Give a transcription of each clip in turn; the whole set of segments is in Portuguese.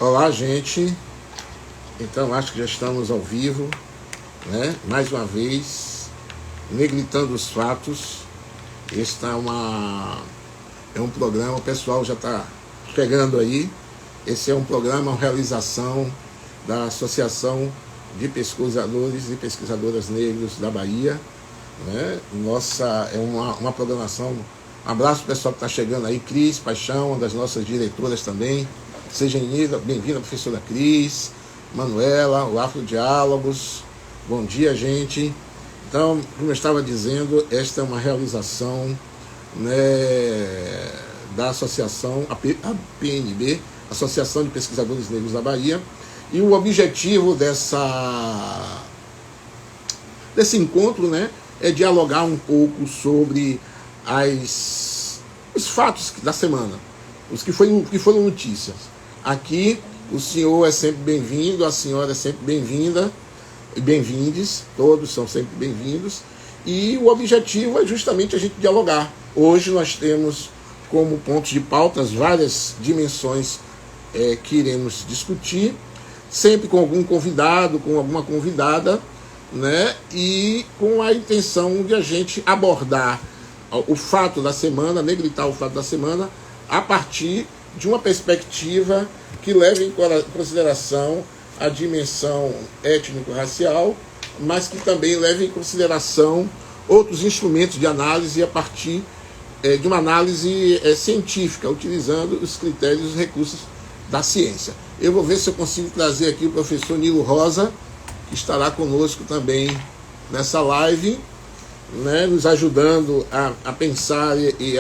Olá, gente. Então, acho que já estamos ao vivo, né? Mais uma vez, negritando os fatos. Este é um programa, o pessoal já está chegando aí. Esse é um programa, uma realização da Associação de Pesquisadores e Pesquisadoras Negros da Bahia, né? Nossa, é uma programação. Um abraço para o pessoal que está chegando aí, Cris Paixão, uma das nossas diretoras também. Seja bem-vinda, professora Cris, Manuela, o Afrodiálogos. Bom dia, gente. Então, como eu estava dizendo, esta é uma realização, né, da associação, a PNB, Associação de Pesquisadores Negros da Bahia, e o objetivo desse encontro, né, é dialogar um pouco sobre os fatos da semana, os que foram notícias. Aqui, o senhor é sempre bem-vindo, a senhora é sempre bem-vinda, e bem-vindes, todos são sempre bem-vindos, e o objetivo é justamente a gente dialogar. Hoje nós temos como pontos de pautas várias dimensões que iremos discutir, sempre com algum convidado, com alguma convidada, né, e com a intenção de a gente abordar o fato da semana, negritar o fato da semana, a partir de uma perspectiva que leve em consideração a dimensão étnico-racial, mas que também leve em consideração outros instrumentos de análise a partir de uma análise científica, utilizando os critérios e os recursos da ciência. Eu vou ver se eu consigo trazer aqui o professor Nilo Rosa, que estará conosco também nessa live, né, nos ajudando a pensar e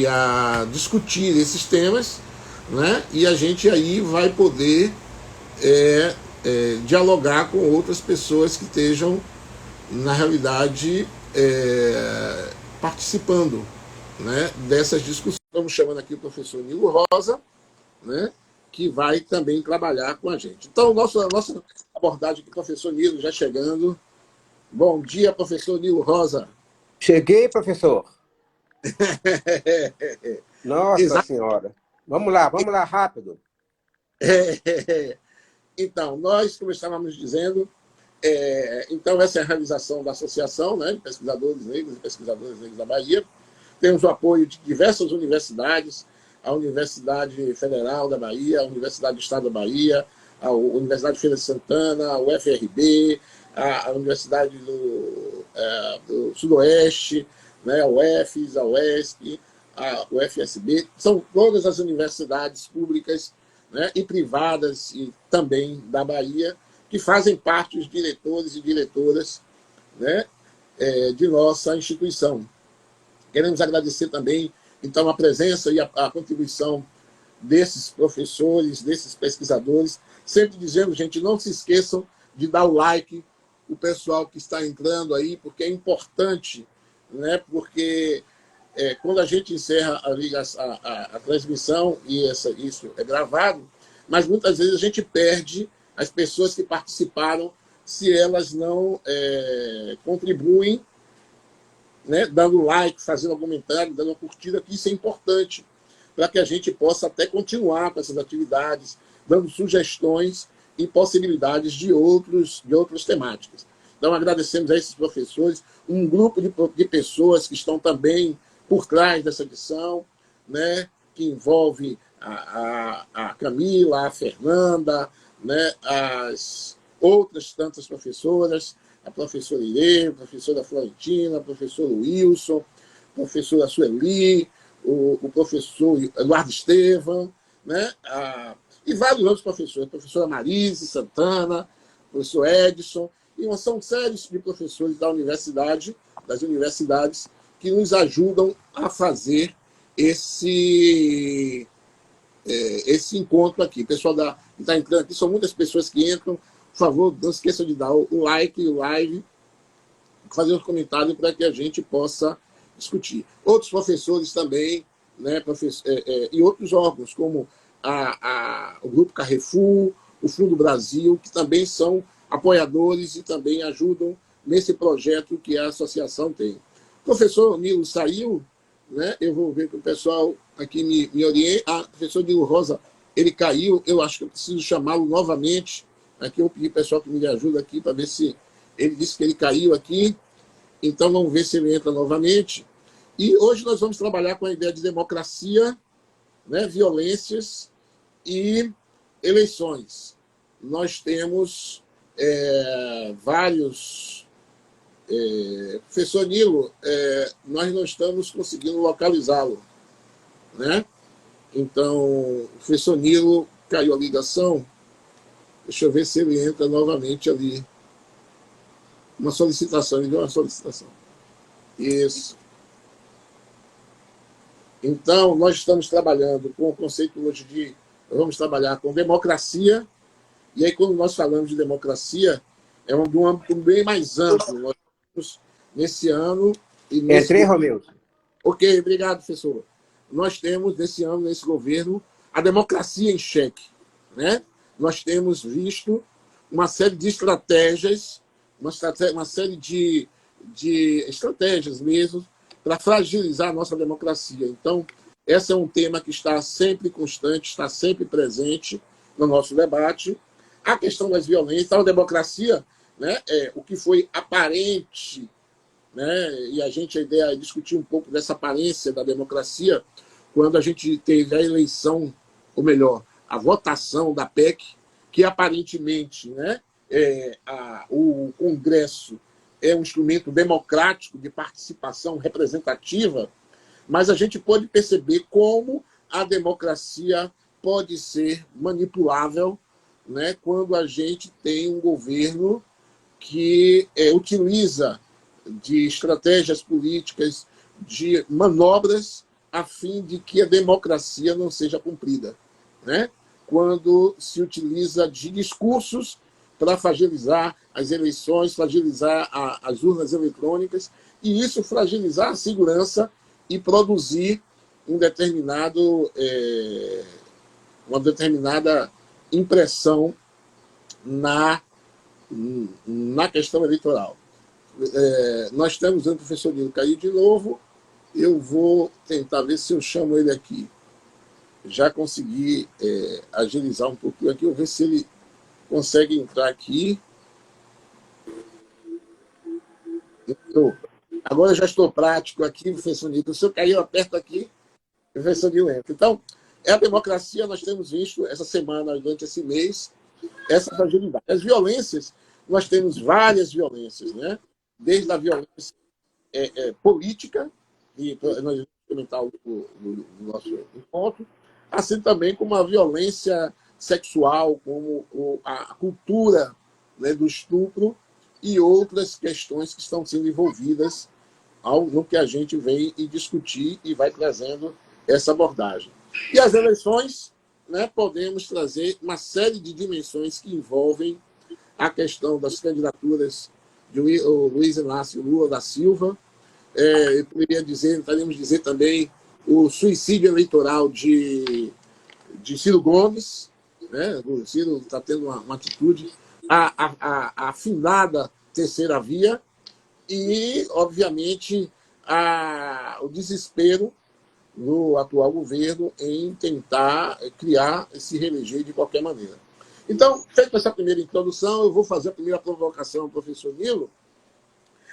a discutir esses temas, né, e a gente aí vai poder dialogar com outras pessoas que estejam, na realidade, participando, né, dessas discussões. Estamos chamando aqui o professor Nilo Rosa, né, que vai também trabalhar com a gente. Então, nossa abordagem aqui, professor Nilo, já chegando. Bom dia, professor Nilo Rosa. Cheguei, professor. Nossa Senhora. Vamos lá, rápido. Então, nós, como estávamos dizendo, então essa é a realização da Associação, né, de Pesquisadores Negros e Pesquisadoras Negros da Bahia. Temos o apoio de diversas universidades, a Universidade Federal da Bahia, a Universidade do Estado da Bahia, a Universidade Feira de Santana, a UFRB, a Universidade do Sudoeste, né, a UFES, a UESP, a UFSB. São todas as universidades públicas, né, e privadas e também da Bahia, que fazem parte os diretores e diretoras, né, de nossa instituição. Queremos agradecer também, então, a presença e a contribuição desses professores, desses pesquisadores, sempre dizendo, gente, não se esqueçam de dar o like, o pessoal que está entrando aí, porque é importante, né, porque quando a gente encerra a transmissão, e isso é gravado, mas muitas vezes a gente perde as pessoas que participaram se elas não contribuem, né, dando like, fazendo um comentário, dando uma curtida, que isso é importante para que a gente possa até continuar com essas atividades, dando sugestões e possibilidades de outras temáticas. Então, agradecemos a esses professores, um grupo de pessoas que estão também por trás dessa edição, né, que envolve a Camila, a Fernanda, né, as outras tantas professoras, a professora Irene, a professora Florentina, a professora Wilson, a professora Sueli, o professor Eduardo Estevam, né, e vários outros professores, a professora Marise Santana, o professor Edson, e são séries de professores das universidades, que nos ajudam a fazer esse encontro aqui. O pessoal que está entrando aqui, são muitas pessoas que entram. Por favor, não esqueçam de dar o like e o live, fazer os comentários para que a gente possa discutir. Outros professores também, né, e outros órgãos, como o Grupo Carrefour, o Fundo Brasil, que também são apoiadores e também ajudam nesse projeto que a associação tem. O professor Nilo saiu, né? Eu vou ver que o pessoal aqui me orienta. Ah, o professor Dilo Rosa, ele caiu, eu acho que eu preciso chamá-lo novamente. Aqui eu pedi o pessoal que me ajuda aqui para ver se ele disse que ele caiu aqui. Então vamos ver se ele entra novamente. E hoje nós vamos trabalhar com a ideia de democracia, né, violências e eleições. Nós temos vários... professor Nilo, nós não estamos conseguindo localizá-lo, né? Então, o professor Nilo caiu a ligação. Deixa eu ver se ele entra novamente ali. Uma solicitação, ele deu uma solicitação. Isso. Então, nós estamos trabalhando com o conceito hoje de... Vamos trabalhar com democracia, e aí quando nós falamos de democracia, é um âmbito bem mais amplo. Nós temos, nesse ano... Entrei, Romeu. Ok, obrigado, professor. Nós temos, nesse ano, nesse governo, a democracia em xeque, né? Nós temos visto uma série de estratégias, uma série de estratégias mesmo, para fragilizar a nossa democracia. Então, esse é um tema que está sempre constante, está sempre presente no nosso debate. A questão das violências, a democracia, né, o que foi aparente, né, e a ideia é discutir um pouco dessa aparência da democracia, quando a gente teve a eleição, ou melhor, a votação da PEC, que aparentemente, né, o Congresso é um instrumento democrático de participação representativa, mas a gente pode perceber como a democracia pode ser manipulável, né, quando a gente tem um governo que utiliza de estratégias políticas, de manobras, a fim de que a democracia não seja cumprida, né? Quando se utiliza de discursos para fragilizar as eleições, fragilizar as urnas eletrônicas, e isso fragilizar a segurança e produzir uma determinada impressão na questão eleitoral. Nós temos o professor Nilo cair de novo. Eu vou tentar ver se eu chamo ele aqui. Já consegui agilizar um pouquinho aqui. Eu vou ver se ele consegue entrar aqui. Agora eu já estou prático aqui, professor Nilo. Se eu cair, eu aperto aqui, professor Nilo entra. Então, a democracia, nós temos visto essa semana, durante esse mês, essa fragilidade. As violências, nós temos várias violências, né? Desde a violência política, e nós vamos comentar no nosso encontro, assim também como a violência sexual, como a cultura, né, do estupro e outras questões que estão sendo envolvidas no que a gente vem e discutir e vai trazendo essa abordagem. E as eleições, né, podemos trazer uma série de dimensões que envolvem a questão das candidaturas de Luiz Inácio Lula da Silva, poderíamos dizer também o suicídio eleitoral de Ciro Gomes, né? O Ciro está tendo uma atitude, a afinada terceira via e, obviamente, o desespero do atual governo em tentar criar e se reeleger de qualquer maneira. Então, feita essa primeira introdução, eu vou fazer a primeira provocação ao professor Nilo.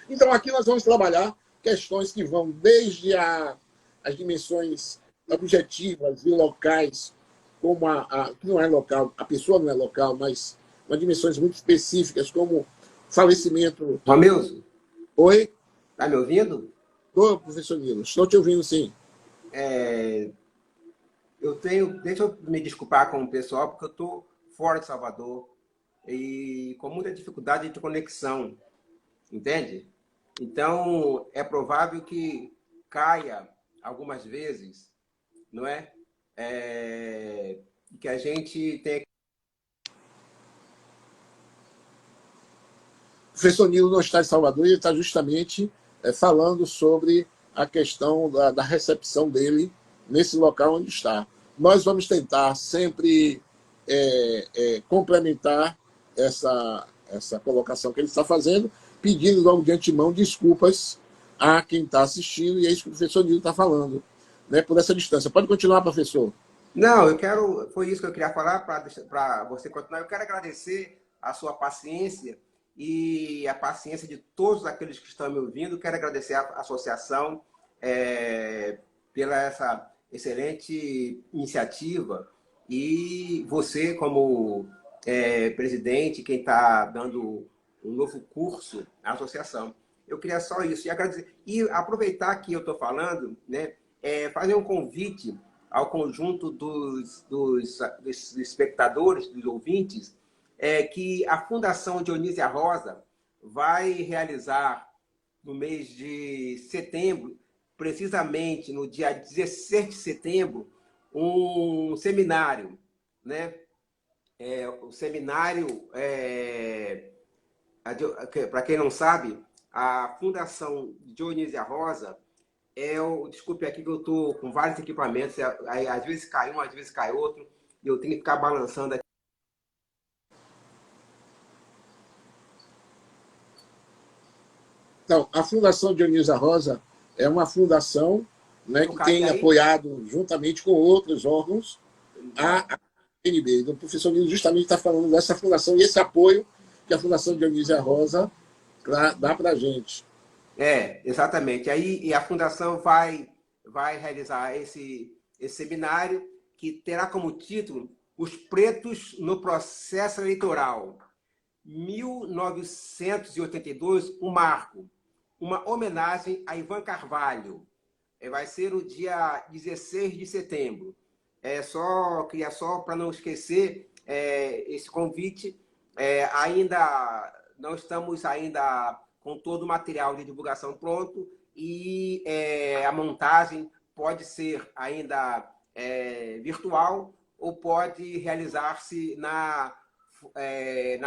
Então, aqui nós vamos trabalhar questões que vão desde as dimensões objetivas e locais, como que não é local, a pessoa não é local, mas umas dimensões muito específicas, como falecimento... Romilson? Oi? Está me ouvindo? Estou, professor Nilo, estou te ouvindo, sim. Deixa eu me desculpar com o pessoal, porque eu estou fora de Salvador e com muita dificuldade de conexão, entende? Então, é provável que caia algumas vezes, não é? Que a gente tem... O professor Nilo não está em Salvador, ele está justamente falando sobre a questão da recepção dele nesse local onde está. Nós vamos tentar sempre complementar essa colocação que ele está fazendo, pedindo logo de antemão desculpas a quem está assistindo, e é isso que o professor Nilo está falando, né, por essa distância. Pode continuar, professor. Não, foi isso que eu queria falar para você continuar. Eu quero agradecer a sua paciência e a paciência de todos aqueles que estão me ouvindo. Quero agradecer à associação pela essa excelente iniciativa e você, como presidente, quem está dando um novo curso à associação. Eu queria só isso e agradecer. E aproveitar que eu estou falando, né, fazer um convite ao conjunto dos espectadores, dos ouvintes, que a Fundação Dionísia Rosa vai realizar no mês de setembro, precisamente no dia 16 de setembro, um seminário, né? O seminário, para quem não sabe, a Fundação Dionísia Rosa desculpe aqui que eu estou com vários equipamentos, aí, às vezes cai um, às vezes cai outro, e eu tenho que ficar balançando aqui. Então, a Fundação Dionísia Rosa é uma fundação, né, que tem apoiado, juntamente com outros órgãos, a PNB. Então, o professor Nilo justamente está falando dessa fundação e esse apoio que a Fundação Dionísia Rosa dá para a gente. Exatamente. Aí, e a Fundação vai realizar esse seminário que terá como título Os Pretos no Processo Eleitoral, 1982, um marco, uma homenagem a Ivan Carvalho. Vai ser o dia 16 de setembro. Queria só, para não esquecer, esse convite. Ainda não estamos ainda com todo o material de divulgação pronto e a montagem pode ser ainda virtual ou pode realizar-se na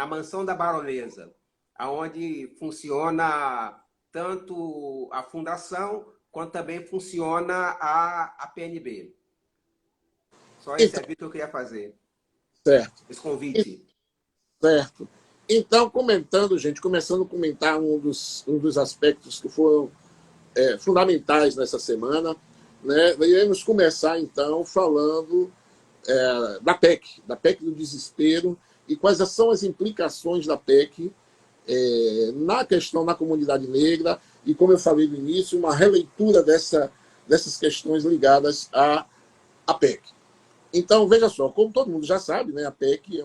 Mansão da Baronesa, onde funciona tanto a fundação quanto também funciona a PNB. Só esse aviso que eu queria fazer. Certo. Esse convite. Certo. Então, começando a comentar um dos aspectos que foram fundamentais nessa semana, né? Iremos começar, então, falando da PEC do desespero, e quais são as implicações da PEC na questão da comunidade negra, e, como eu falei no início, uma releitura dessas questões ligadas à PEC. Então, veja só, como todo mundo já sabe, né, a PEC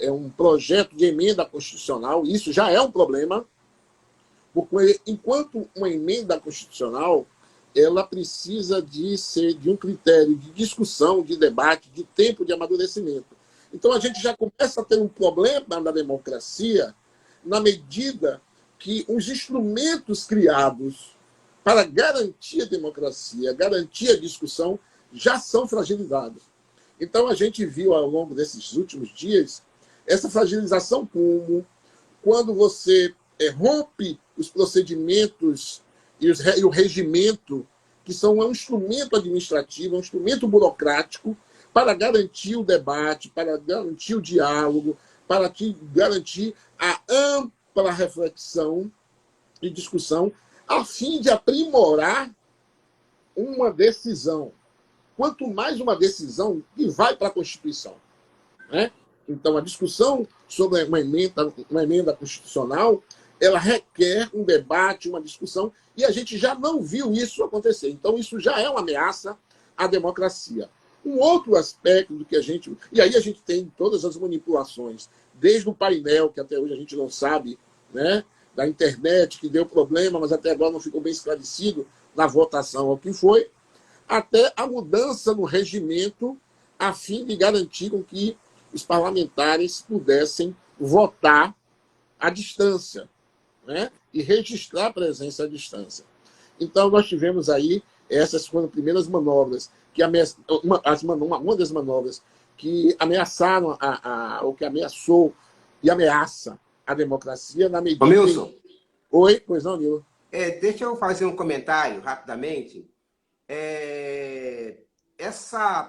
é um projeto de emenda constitucional, e isso já é um problema, porque enquanto uma emenda constitucional, ela precisa de um critério de discussão, de debate, de tempo de amadurecimento. Então, a gente já começa a ter um problema na democracia na medida que os instrumentos criados para garantir a democracia, garantir a discussão, já são fragilizados. Então, a gente viu ao longo desses últimos dias essa fragilização como quando você rompe os procedimentos e o regimento, que são um instrumento administrativo, um instrumento burocrático para garantir o debate, para garantir o diálogo, para garantir a ampla reflexão e discussão, a fim de aprimorar uma decisão. Quanto mais uma decisão que vai para a Constituição, né? Então, a discussão sobre uma emenda constitucional, ela requer um debate, uma discussão, e a gente já não viu isso acontecer. Então, isso já é uma ameaça à democracia. Um outro aspecto do que a gente... E aí a gente tem todas as manipulações, desde o painel, que até hoje a gente não sabe, né, da internet, que deu problema, mas até agora não ficou bem esclarecido na votação o que foi, até a mudança no regimento, a fim de garantir com que os parlamentares pudessem votar à distância, né? E registrar a presença à distância. Então, nós tivemos aí, essas foram as primeiras manobras, uma das manobras que ameaçaram, ou que ameaçou e ameaça a democracia na medida... Milson. Oi? Pois não, Nilo. Deixa eu fazer um comentário rapidamente.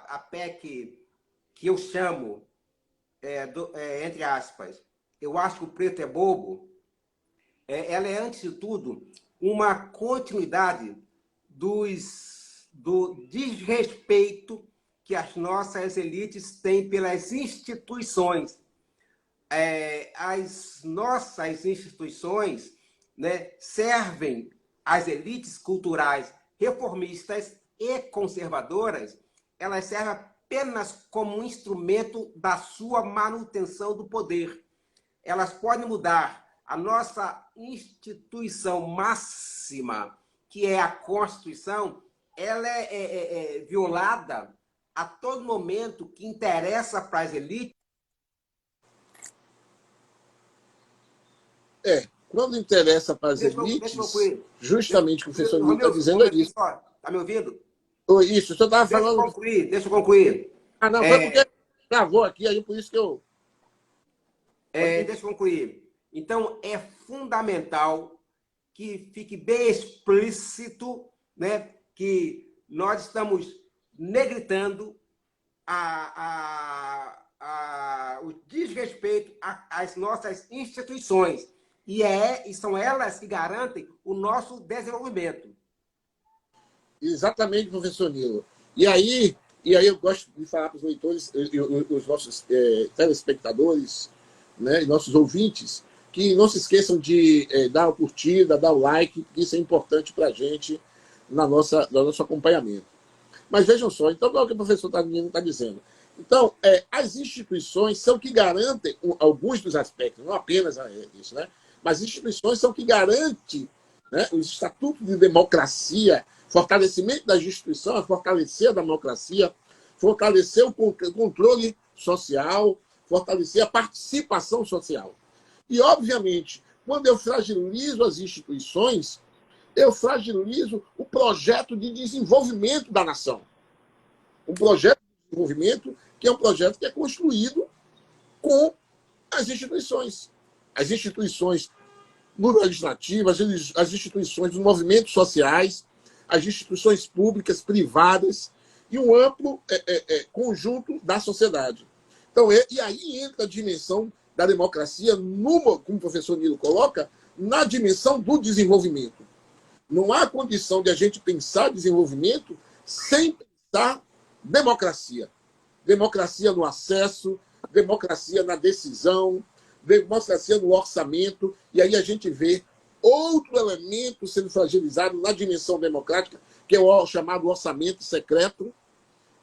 A PEC que eu chamo, entre aspas, eu acho que o preto é bobo, ela é, antes de tudo, uma continuidade do desrespeito que as nossas elites têm pelas instituições. As nossas instituições, né, servem às elites culturais reformistas e conservadoras, elas servem apenas como um instrumento da sua manutenção do poder. Elas podem mudar a nossa instituição máxima, que é a Constituição, ela é violada a todo momento que interessa para as elites. Quando interessa para as elites, justamente o que o professor Nilo está dizendo é isso. Está me ouvindo? Isso, o senhor estava falando... Deixa eu concluir. Não, foi porque travou aqui, aí por isso que eu... Deixa eu concluir. Então, é fundamental que fique bem explícito, né, que nós estamos negritando o desrespeito às nossas instituições. E são elas que garantem o nosso desenvolvimento. Exatamente, professor Nilo. E aí eu gosto de falar para os leitores, os nossos telespectadores, né, e nossos ouvintes, que não se esqueçam de dar o curtida, dar o like, que isso é importante para a gente no nosso acompanhamento. Mas vejam só, então, é o que o professor Nilo está dizendo. Então, as instituições são que garantem alguns dos aspectos, não apenas isso, né? Mas instituições são que garantem, né, o estatuto de democracia, fortalecimento das instituições, fortalecer a democracia, fortalecer o controle social, fortalecer a participação social. E, obviamente, quando eu fragilizo as instituições, eu fragilizo o projeto de desenvolvimento da nação. Um projeto de desenvolvimento que é um projeto que é construído com as instituições. As instituições no legislativo, as instituições dos movimentos sociais, as instituições públicas, privadas e um amplo conjunto da sociedade. Então, e aí entra a dimensão da democracia, como o professor Nilo coloca, na dimensão do desenvolvimento. Não há condição de a gente pensar desenvolvimento sem pensar democracia. Democracia no acesso, democracia na decisão, democracia no orçamento, e aí a gente vê outro elemento sendo fragilizado na dimensão democrática, que é o chamado orçamento secreto,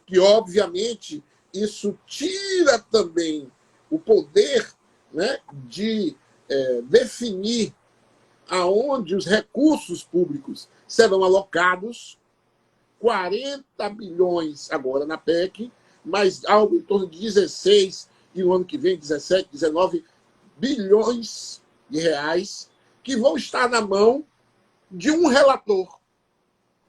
que, obviamente, isso tira também o poder, né, de definir aonde os recursos públicos serão alocados, 40 bilhões agora na PEC, mas algo em torno de 16, e o ano que vem, 17, 19 bilhões de reais, que vão estar na mão de um relator,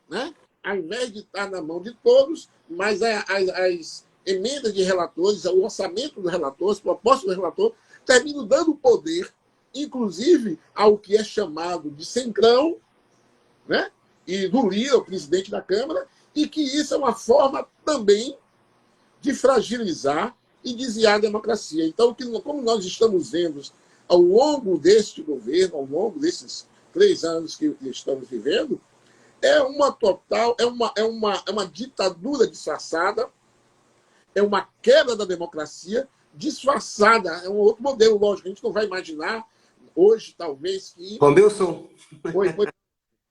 né? Ao invés de estar na mão de todos, mas as emendas de relatores, o orçamento do relator, as propostas do relator, terminam dando poder, inclusive, ao que é chamado de Centrão, né? E do Lira, o presidente da Câmara, e que isso é uma forma também de fragilizar e desviar a democracia. Então, como nós estamos vendo ao longo deste governo, ao longo desses 3 anos que estamos vivendo, é uma ditadura disfarçada, é uma quebra da democracia disfarçada, é um outro modelo, lógico, a gente não vai imaginar hoje, talvez, que... Romilson, Foi.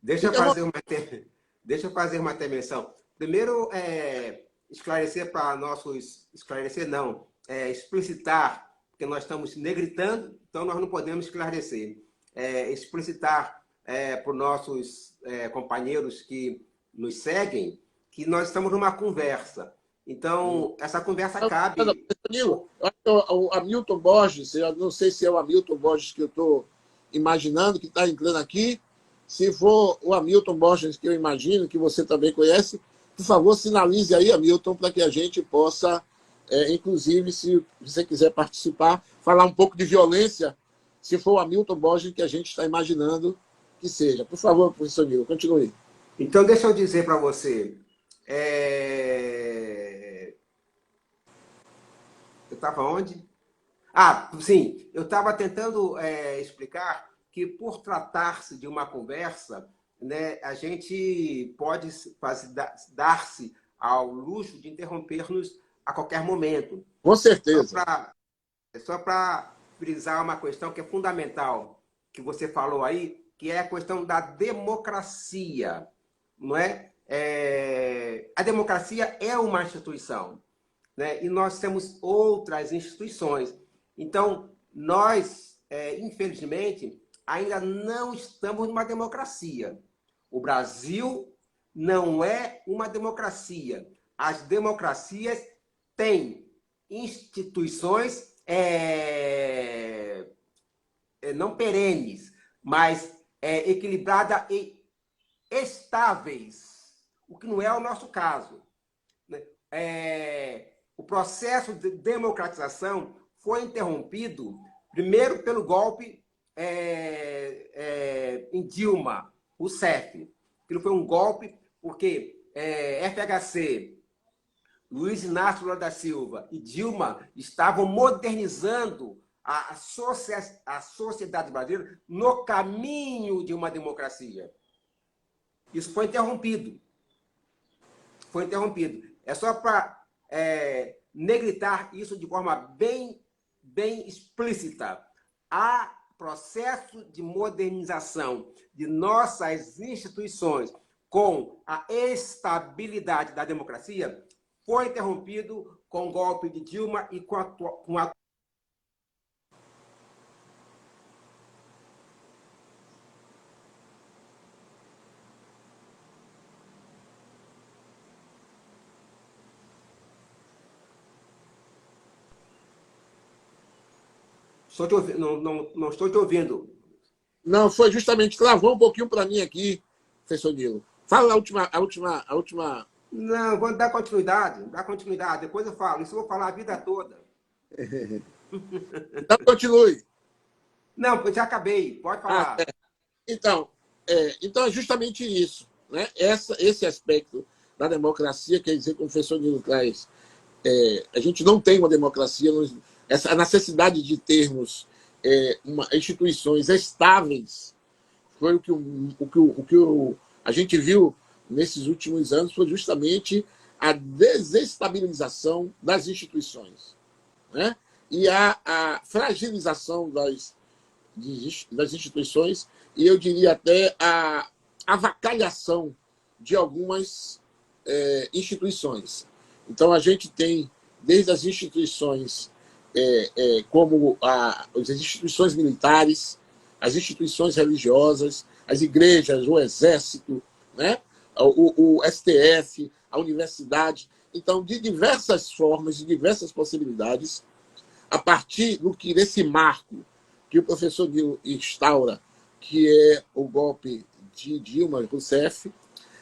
deixa eu fazer uma intervenção. Primeiro, esclarecer para nossos... Esclarecer não, explicitar, porque nós estamos negritando, então nós não podemos esclarecer. Explicitar para os nossos companheiros que nos seguem que nós estamos numa conversa. Então, essa conversa cabe... Danilo, o Hamilton Borges, eu não sei se é o Hamilton Borges que eu estou imaginando, que está entrando aqui. Se for o Hamilton Borges que eu imagino, que você também conhece, por favor, sinalize aí, Hamilton, para que a gente possa, inclusive, se você quiser participar, falar um pouco de violência, se for o Hamilton Borges que a gente está imaginando que seja. Por favor, professor Nilo, continue. Então, deixa eu dizer para você. Eu estava onde? Sim, eu estava tentando explicar que, por tratar-se de uma conversa, né, a gente pode dar-se ao luxo de interromper-nos a qualquer momento. Com certeza. Só para frisar uma questão que é fundamental, que você falou aí, que é a questão da democracia, não é? A democracia é uma instituição, né? E nós temos outras instituições. Então, nós, infelizmente, ainda não estamos numa democracia. O Brasil não é uma democracia. As democracias têm instituições não perenes, mas equilibradas e estáveis, o que não é o nosso caso. O processo de democratização foi interrompido, primeiro, pelo golpe em Dilma Rousseff. Aquilo foi um golpe porque FHC, Luiz Inácio Lula da Silva e Dilma estavam modernizando a sociedade brasileira no caminho de uma democracia. Isso foi interrompido. Foi interrompido. É só para negritar isso de forma bem explícita. Há processo de modernização de nossas instituições com a estabilidade da democracia foi interrompido com o golpe de Dilma e com a Estou te ouvindo, não estou te ouvindo. Não, foi justamente, travou um pouquinho para mim aqui, professor Nilo. Fala a última. Não, vou dar continuidade, depois eu falo. Isso eu vou falar a vida toda. Então, continue. Não, eu já acabei, pode falar. Então, é justamente isso, né? Esse aspecto da democracia, quer dizer, como o professor Nilo traz, a gente não tem uma democracia, a necessidade de termos instituições estáveis foi o que a gente viu nesses últimos anos, foi justamente a desestabilização das instituições, né? E a fragilização das instituições, e eu diria até a avacalhação de algumas instituições. Então, a gente tem, desde as instituições como as instituições militares, as instituições religiosas, as igrejas, o exército, né? o STF, a universidade. Então, de diversas formas, de diversas possibilidades, a partir desse marco que o professor Nilo instaura, que é o golpe de Dilma Rousseff,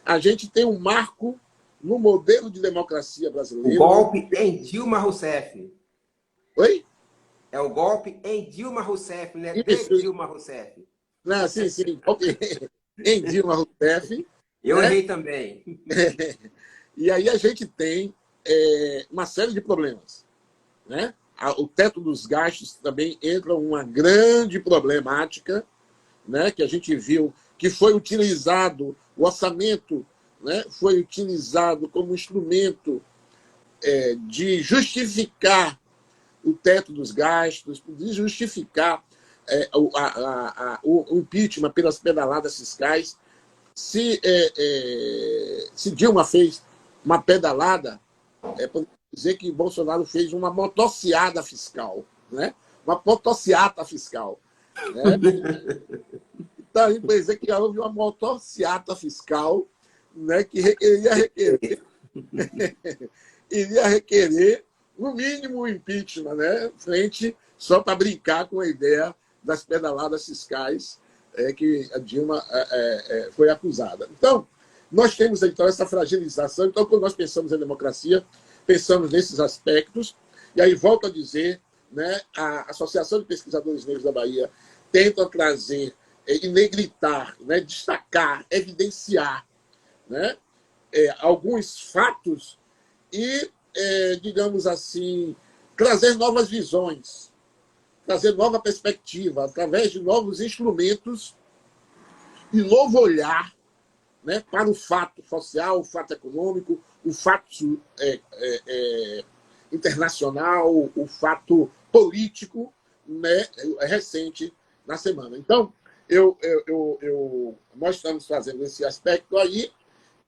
a gente tem um marco no modelo de democracia brasileiro. O golpe em Dilma Rousseff. Oi? É o golpe em Dilma Rousseff, né? Isso. De Dilma Rousseff. Não, sim. Golpe em Dilma Rousseff. Eu errei também. E aí a gente tem uma série de problemas, né? O teto dos gastos também entra uma grande problemática, né? Que a gente viu que foi utilizado, o orçamento, né? Foi utilizado como instrumento de justificar o teto dos gastos, de justificar o impeachment pelas pedaladas fiscais. Se Dilma fez uma pedalada, podemos dizer que Bolsonaro fez uma motociada fiscal, né? Uma motociata fiscal. Né? Então, pode dizer que houve uma motociata fiscal, né, que iria requerer, no mínimo, o impeachment, né? Frente, só para brincar com a ideia das pedaladas fiscais que a Dilma foi acusada. Então, nós temos então essa fragilização. Então, quando nós pensamos em democracia, pensamos nesses aspectos. E aí, volto a dizer, né, a Associação de Pesquisadores Negros da Bahia tenta trazer e negritar, né, destacar, evidenciar, né, alguns fatos e, digamos assim, trazer novas visões trazer nova perspectiva, através de novos instrumentos e novo olhar, né, para o fato social, o fato econômico, o fato internacional, o fato político, né, recente na semana. Então, nós estamos fazendo esse aspecto aí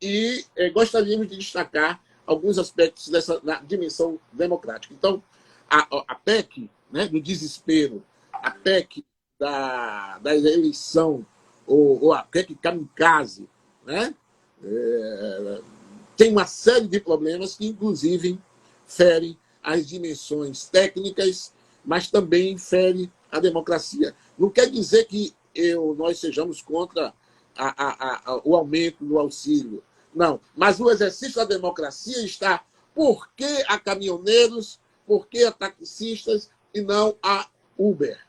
e gostaríamos de destacar alguns aspectos dessa na dimensão democrática. Então, a PEC, né, do desespero, a PEC da eleição, ou a PEC kamikaze, né, tem uma série de problemas que, inclusive, ferem as dimensões técnicas, mas também fere a democracia. Não quer dizer que nós sejamos contra o aumento do auxílio. Não, mas o exercício da democracia está por que a caminhoneiros, por que a taxistas e não a Uber?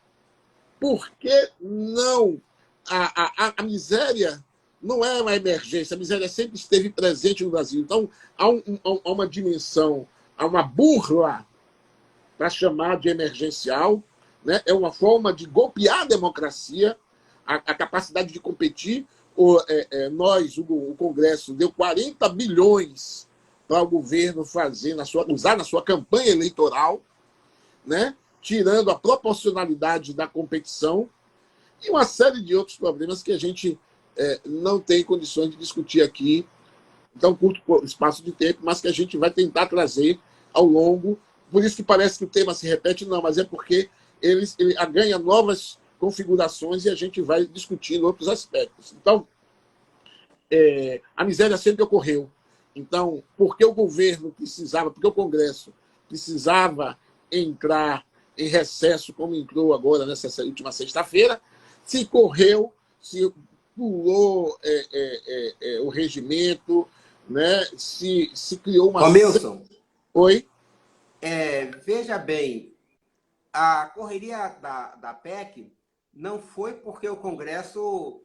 Por que não? A miséria não é uma emergência, a miséria sempre esteve presente no Brasil. Então, há uma dimensão, há uma burla para chamar de emergencial, né? É uma forma de golpear a democracia, a capacidade de competir. O Congresso deu 40 bilhões para o governo usar na sua campanha eleitoral, né? Tirando a proporcionalidade da competição e uma série de outros problemas que a gente não tem condições de discutir aqui em tão curto espaço de tempo, mas que a gente vai tentar trazer ao longo. Por isso que parece que o tema se repete, não, mas é porque ele ganha novas configurações e a gente vai discutindo outros aspectos. Então, a miséria sempre ocorreu. Então, por que o governo precisava, porque o Congresso precisava entrar em recesso, como entrou agora nessa última sexta-feira, se correu, se pulou o regimento, né? se criou uma... Ô, Milson, Oi? veja bem, a correria da PEC não foi porque o Congresso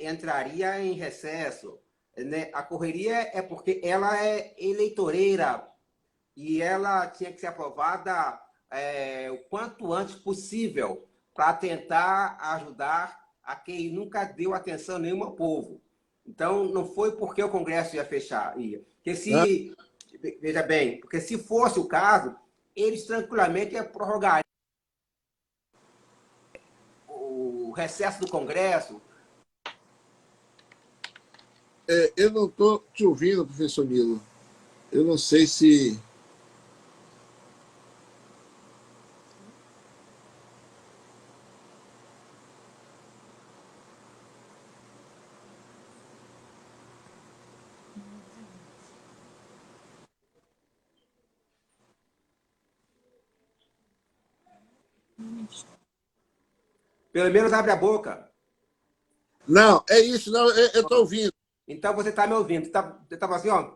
entraria em recesso, né? A correria é porque ela é eleitoreira e ela tinha que ser aprovada o quanto antes possível para tentar ajudar a quem nunca deu atenção nenhuma ao povo. Então, não foi porque o Congresso ia fechar. Veja bem, porque se fosse o caso, eles tranquilamente iam prorrogar o recesso do Congresso. Eu não estou te ouvindo, professor Nilo. Eu não sei se... Pelo menos abre a boca. Não, é isso, não, eu estou ouvindo. Então você está me ouvindo. Você estava assim, ó.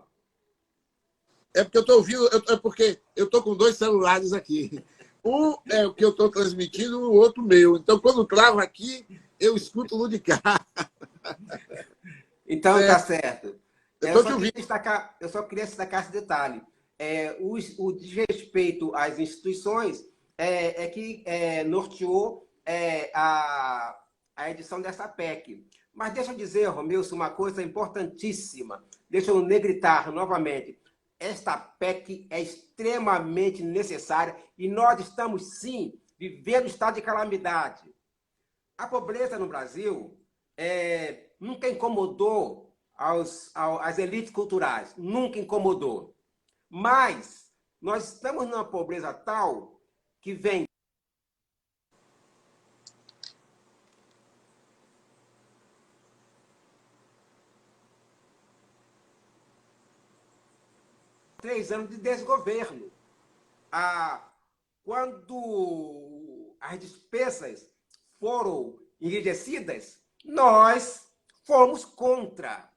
É porque eu estou ouvindo, é porque eu estou com dois celulares aqui. Um é o que eu estou transmitindo, o outro meu. Então, quando trava aqui, eu escuto no de cá. Então tá certo. Eu estou te ouvindo. Eu só queria destacar esse detalhe. O desrespeito às instituições que norteou a edição dessa PEC. Mas deixa eu dizer, Romilson, uma coisa importantíssima. Deixa eu negritar novamente. Esta PEC é extremamente necessária e nós estamos, sim, vivendo estado de calamidade. A pobreza no Brasil nunca incomodou as elites culturais, nunca incomodou. Mas nós estamos numa pobreza tal que vem 3 anos de desgoverno. Quando as despesas foram enrijecidas, nós fomos contra.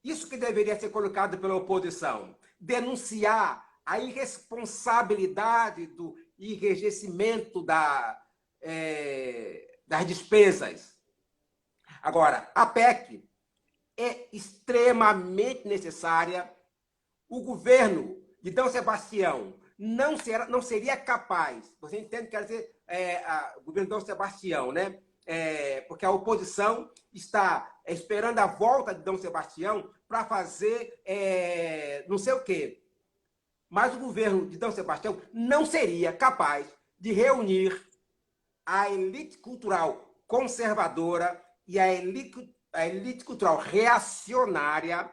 Isso que deveria ser colocado pela oposição. Denunciar a irresponsabilidade do enrijecimento das despesas. Agora, a PEC é extremamente necessária. O governo de D. Sebastião não seria capaz. Você entende que quer dizer o governo Dom Sebastião, né? Porque a oposição está esperando a volta de Dom Sebastião para fazer não sei o quê. Mas o governo de Dom Sebastião não seria capaz de reunir a elite cultural conservadora e a elite cultural reacionária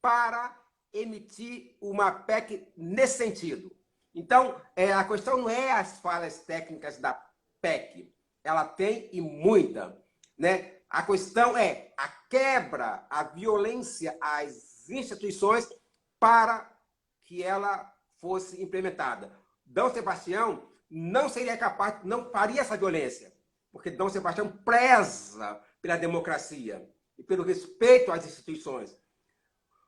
para emitir uma PEC nesse sentido. Então, a questão não é as falhas técnicas da PEC. Ela tem e muita, né? A questão é a quebra, a violência às instituições para que ela fosse implementada. Dom Sebastião não seria capaz, não faria essa violência, porque Dom Sebastião preza pela democracia e pelo respeito às instituições.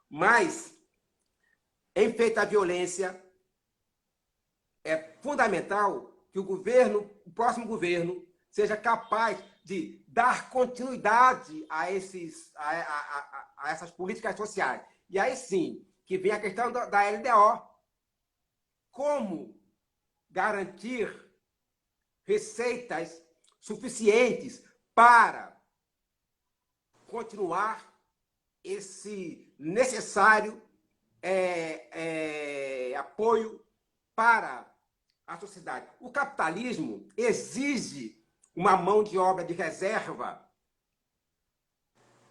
Mas, em feito a violência, é fundamental que o próximo governo, seja capaz de dar continuidade a essas políticas sociais. E aí sim, que vem a questão da LDO. Como garantir receitas suficientes para continuar esse necessário apoio para a sociedade. O capitalismo exige uma mão de obra de reserva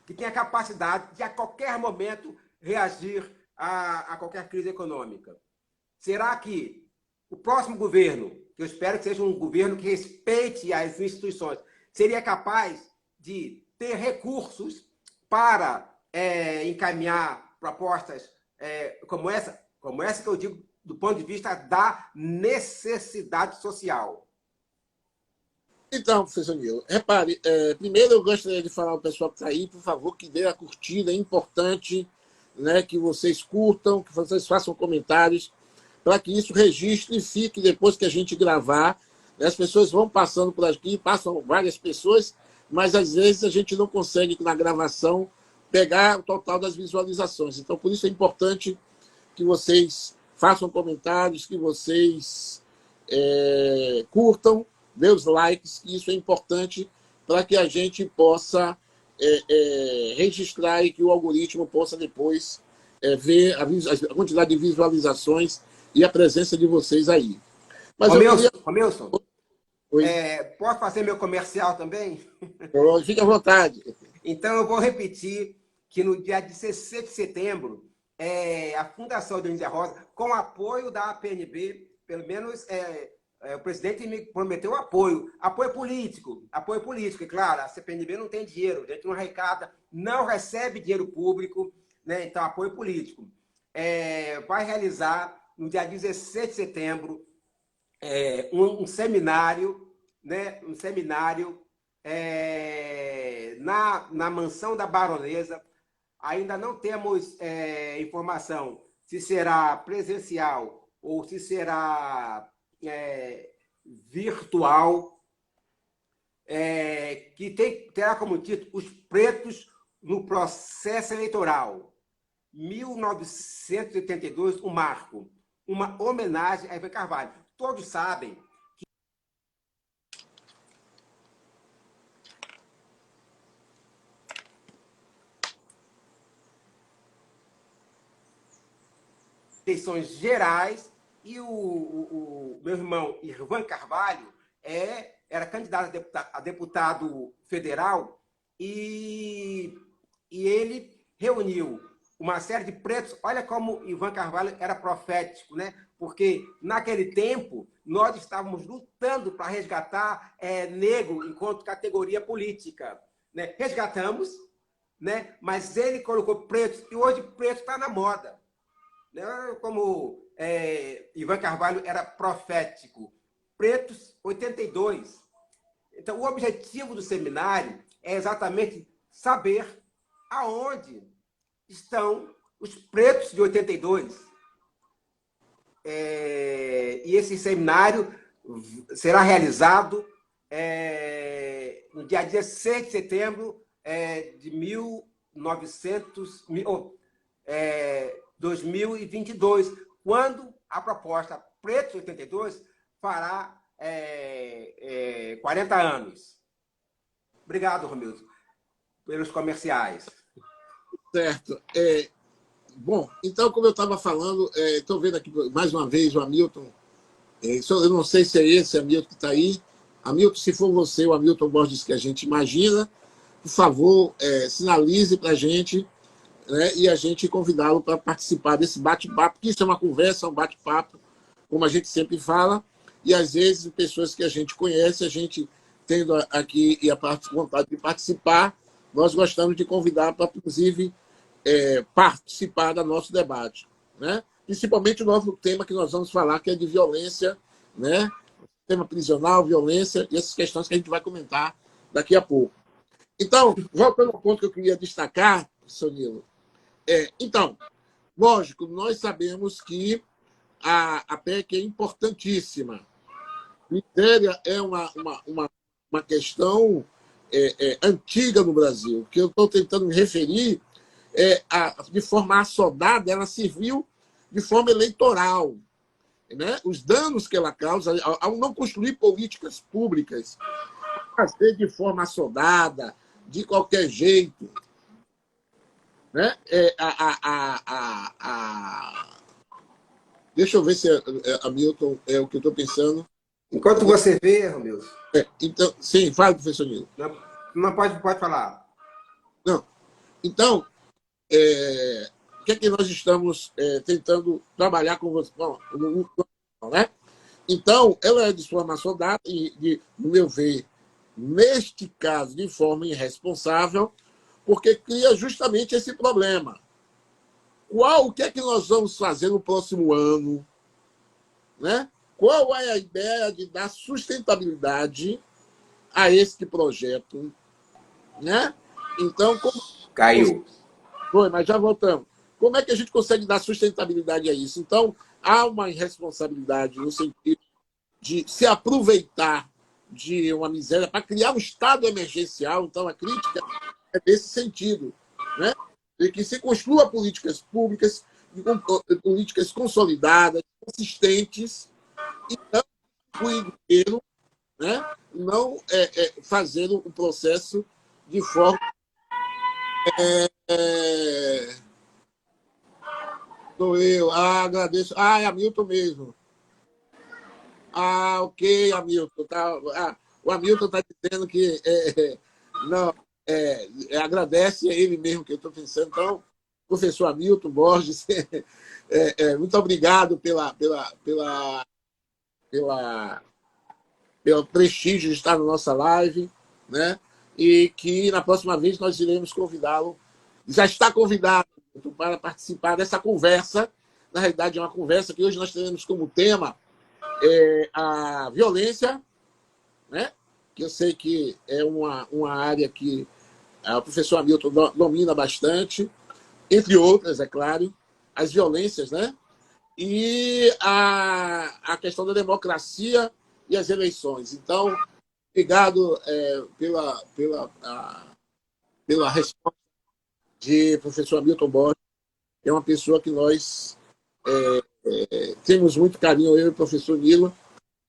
que tenha capacidade de, a qualquer momento, reagir a qualquer crise econômica. Será que o próximo governo, que eu espero que seja um governo que respeite as instituições, seria capaz de ter recursos para encaminhar propostas como essa que eu digo do ponto de vista da necessidade social? Então, professor Nilo, repare, primeiro eu gostaria de falar ao pessoal que está aí, por favor, que dê a curtida, é importante, né, que vocês curtam, que vocês façam comentários, para que isso registre e fique depois que a gente gravar. As pessoas vão passando por aqui, passam várias pessoas, mas às vezes a gente não consegue, na gravação, pegar o total das visualizações. Então, por isso é importante que vocês façam comentários, que vocês curtam, dê os likes, que isso é importante para que a gente possa registrar e que o algoritmo possa depois ver a quantidade de visualizações e a presença de vocês aí. Mas Romilson, posso fazer meu comercial também? Fique à vontade. Então, eu vou repetir que no dia 16 de setembro, a Fundação Dionísio Rosa, com apoio da APNB, pelo menos o presidente me prometeu apoio político, e claro, a CPNB não tem dinheiro, a gente não arrecada, não recebe dinheiro público, né? Então apoio político. Vai realizar no dia 16 de setembro um seminário, né? Na mansão da Baronesa. Ainda não temos informação se será presencial ou se será virtual, que terá como título Os Pretos no Processo Eleitoral, 1982, um marco, uma homenagem a Ivan Carvalho. Todos sabem que eleições gerais. E o meu irmão Ivan Carvalho era candidato a deputado federal e ele reuniu uma série de pretos. Olha como Ivan Carvalho era profético, né? Porque naquele tempo nós estávamos lutando para resgatar negro enquanto categoria política, né? Resgatamos, né? Mas ele colocou pretos e hoje preto está na moda. Como Ivan Carvalho era profético. Pretos, 82. Então, o objetivo do seminário é exatamente saber aonde estão os pretos de 82. E esse seminário será realizado no dia 16 de setembro de 2022, quando a proposta Pretos 82 fará 40 anos. Obrigado, Romildo, pelos comerciais. Certo. Bom, então, como eu estava falando, estou vendo aqui mais uma vez o Hamilton. Eu não sei se é esse Hamilton que está aí. Hamilton, se for você, o Hamilton Borges que a gente imagina, por favor, sinalize para a gente, né, e a gente convidá-lo para participar desse bate-papo, que isso é uma conversa, um bate-papo, como a gente sempre fala, e às vezes pessoas que a gente conhece, a gente tendo aqui e a vontade de participar, nós gostamos de convidar para, inclusive, participar do nosso debate, né? Principalmente o novo tema que nós vamos falar, que é de violência, né? Tema prisional, violência, e essas questões que a gente vai comentar daqui a pouco. Então, voltando ao ponto que eu queria destacar, professor Nilo, então, lógico, nós sabemos que a PEC é importantíssima. Miséria é uma questão antiga no Brasil, que eu estou tentando me referir de forma assodada, ela serviu de forma eleitoral. Né? Os danos que ela causa ao não construir políticas públicas, fazer de forma assodada, de qualquer jeito. Né? Deixa eu ver se Hamilton é o que eu estou pensando. Enquanto você vê, Romildo. Então, sim, fala, professor Nilo. Não pode falar. Não. Então, o que é que nós estamos tentando trabalhar com você? Bom, né? Então, ela é de forma assodada e, no meu ver, neste caso, de forma irresponsável, porque cria justamente esse problema. O que é que nós vamos fazer no próximo ano? Né? Qual é a ideia de dar sustentabilidade a este projeto? Né? Então, Caiu. Foi, mas já voltamos. Como é que a gente consegue dar sustentabilidade a isso? Então, há uma irresponsabilidade no sentido de se aproveitar de uma miséria para criar um estado emergencial. Então, a crítica é desse sentido, né? De que se construa políticas públicas, políticas consolidadas, consistentes, e não o dinheiro, né? Não fazer o processo de forma... Sou eu. Agradeço. É Hamilton mesmo. Ok, Hamilton. O Hamilton está dizendo que não, agradece a ele mesmo que eu estou pensando. Então, professor Hamilton Borges, muito obrigado pelo prestígio de estar na nossa live, né? E que na próxima vez nós iremos convidá-lo. Já está convidado para participar dessa conversa. Na realidade, é uma conversa que hoje nós teremos como tema a violência, né? Que eu sei que é uma área que o professor Hamilton domina bastante, entre outras, é claro, as violências, né? E a questão da democracia e as eleições. Então, obrigado pela resposta de professor Hamilton Borges, que é uma pessoa que nós temos muito carinho, eu e o professor Nilo,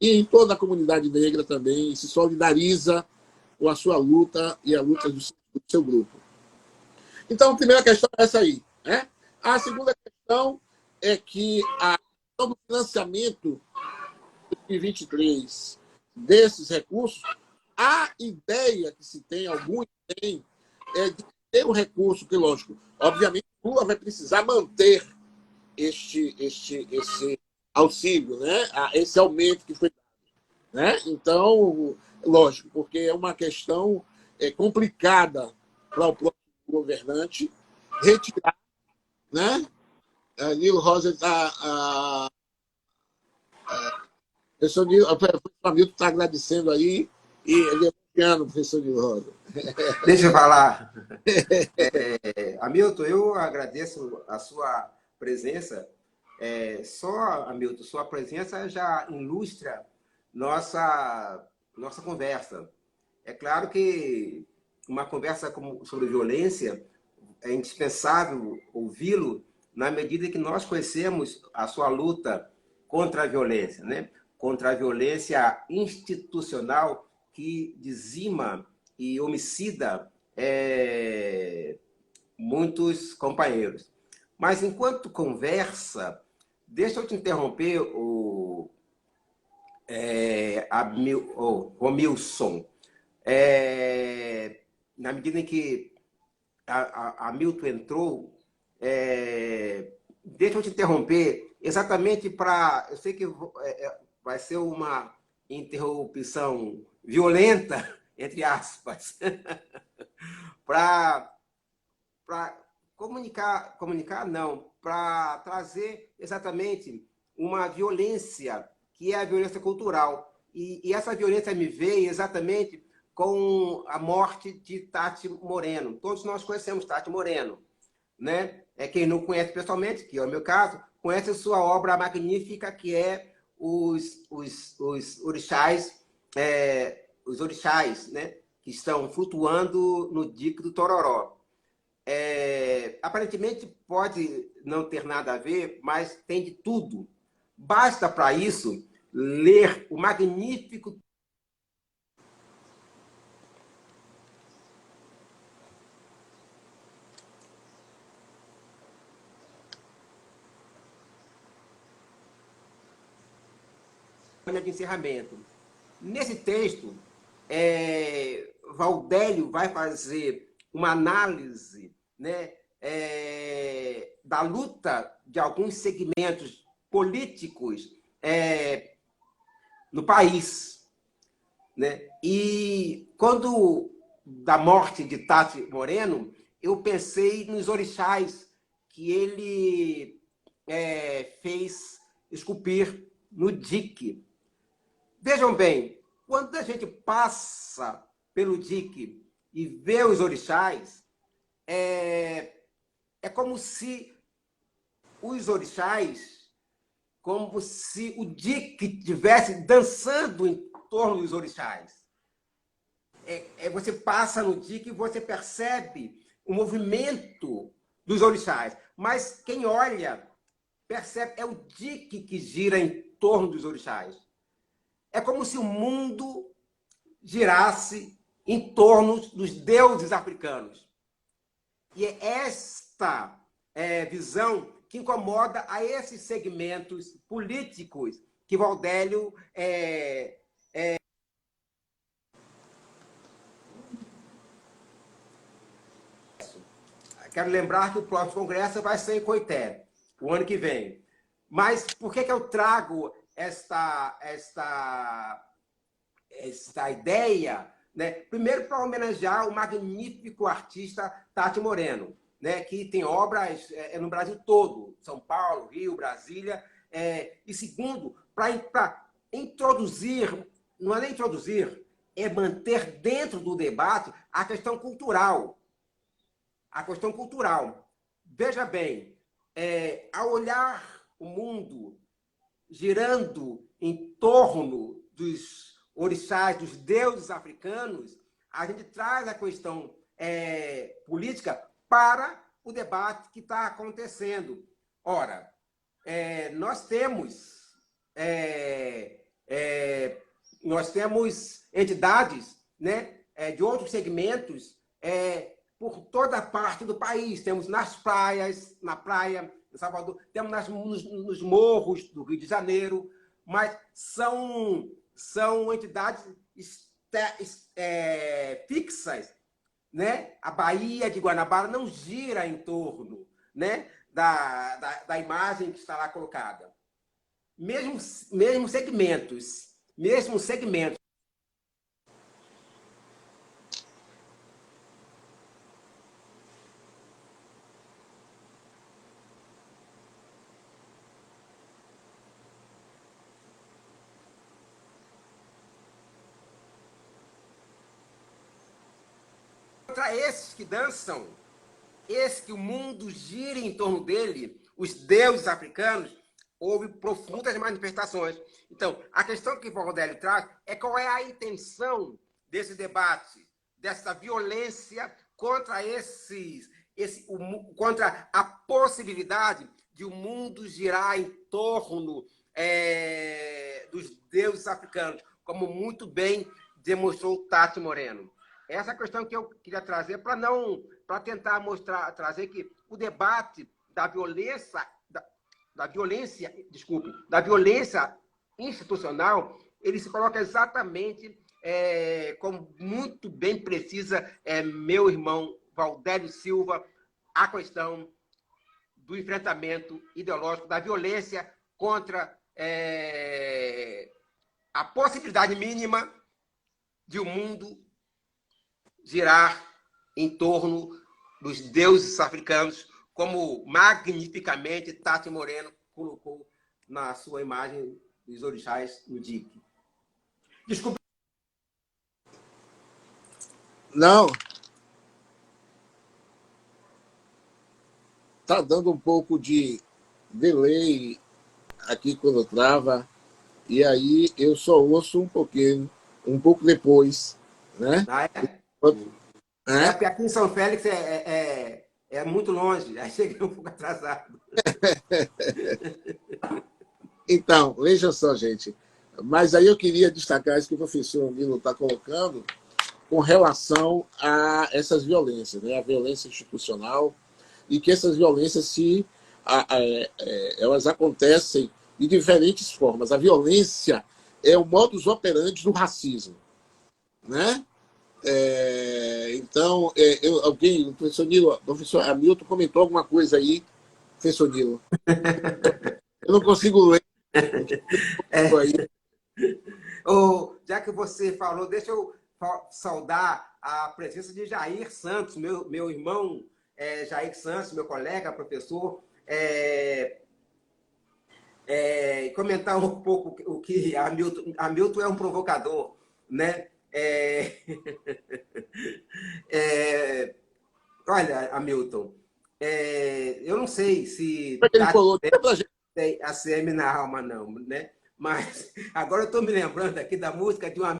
e em toda a comunidade negra também, se solidariza com a sua luta e a luta do seu grupo. Então, a primeira questão é essa aí. Né? A segunda questão é que a questão do financiamento de 2023 desses recursos, a ideia que se tem, alguns têm, é de ter um recurso que, lógico, obviamente, o Lula vai precisar manter esse auxílio, né? Esse aumento que foi dado. Né? Então, lógico, porque é uma questão complicada para o próprio governante retirar, né? Nilo Rosa está... professor Hamilton está agradecendo aí e elogiando o professor Nilo Rosa. Deixa eu falar. Hamilton, eu agradeço a sua presença. Hamilton, sua presença já ilustra nossa conversa. É claro que uma conversa sobre violência é indispensável ouvi-lo na medida que nós conhecemos a sua luta contra a violência, né? Contra a violência institucional que dizima e homicida muitos companheiros. Mas, enquanto conversa, deixa eu te interromper, Romilson. Na medida em que a Milton entrou, deixa eu te interromper exatamente para... Eu sei que vai ser uma interrupção violenta, entre aspas, para comunicar não, para trazer exatamente uma violência que é a violência cultural. E essa violência me veio exatamente com a morte de Tati Moreno. Todos nós conhecemos Tati Moreno, né? Quem não conhece pessoalmente, que é o meu caso, conhece sua obra magnífica, que é os orixás, né? Que estão flutuando no dique do Tororó. Aparentemente pode não ter nada a ver, mas tem de tudo. Basta para isso ler o magnífico de encerramento. Nesse texto, Valdélio vai fazer uma análise, né, da luta de alguns segmentos políticos no país, né? E quando da morte de Tati Moreno, eu pensei nos orixás que ele fez esculpir no dique. Vejam bem, quando a gente passa pelo dique e vê os orixás, é como se os orixás, como se o dique estivesse dançando em torno dos orixás. Você passa no dique e você percebe o movimento dos orixás. Mas quem olha, percebe, é o dique que gira em torno dos orixás. É como se o mundo girasse em torno dos deuses africanos. E é esta visão que incomoda a esses segmentos políticos que Valdélio Quero lembrar que o próximo congresso vai ser em Coité, o ano que vem. Mas por que eu trago esta ideia? Né? Primeiro, para homenagear o magnífico artista Tati Moreno, né? Que tem obras no Brasil todo, São Paulo, Rio, Brasília. E segundo, para introduzir, não é nem introduzir, é manter dentro do debate a questão cultural. A questão cultural. Veja bem, ao olhar o mundo girando em torno dos orixás, dos deuses africanos, a gente traz a questão política para o debate que está acontecendo. Ora, nós temos entidades, né, de outros segmentos por toda a parte do país. Temos nas praias, na praia de Salvador, temos nos morros do Rio de Janeiro, mas são entidades fixas, né? A Baía de Guanabara não gira em torno, né, da imagem que está lá colocada. Mesmo segmentos. Contra esses que dançam, esse que o mundo gira em torno dele, os deuses africanos, houve profundas manifestações. Então, a questão que o Valdélio traz é qual é a intenção desse debate, dessa violência contra contra a possibilidade de o mundo girar em torno dos deuses africanos, como muito bem demonstrou Tati Moreno. Essa questão que eu queria trazer para tentar mostrar, trazer que o debate da violência, da violência institucional, ele se coloca exatamente como muito bem precisa meu irmão Valdério Silva, a questão do enfrentamento ideológico, da violência contra a possibilidade mínima de o mundo girar em torno dos deuses africanos, como magnificamente Tati Moreno colocou na sua imagem dos orixás no DIC. Desculpa. Não. Está dando um pouco de delay aqui quando trava, e aí eu só ouço um pouco depois, né? Ah, é? Porque aqui em São Félix é muito longe, aí cheguei um pouco atrasado. Então, veja só, gente. Mas aí eu queria destacar isso que o professor Nilo está colocando com relação a essas violências, né? A violência institucional, e que essas violências elas acontecem de diferentes formas. A violência é o modus operandi do racismo, né? Então, o professor Hamilton comentou alguma coisa aí, professor Nilo. Eu não consigo ler. Já que você falou, deixa eu saudar a presença de Jair Santos, meu irmão Jair Santos, meu colega, professor, comentar um pouco o que Hamilton é um provocador, né? Olha, Hamilton, eu não sei se Ele falou, tem ACM na alma, não, né? Mas agora eu estou me lembrando aqui da música de uma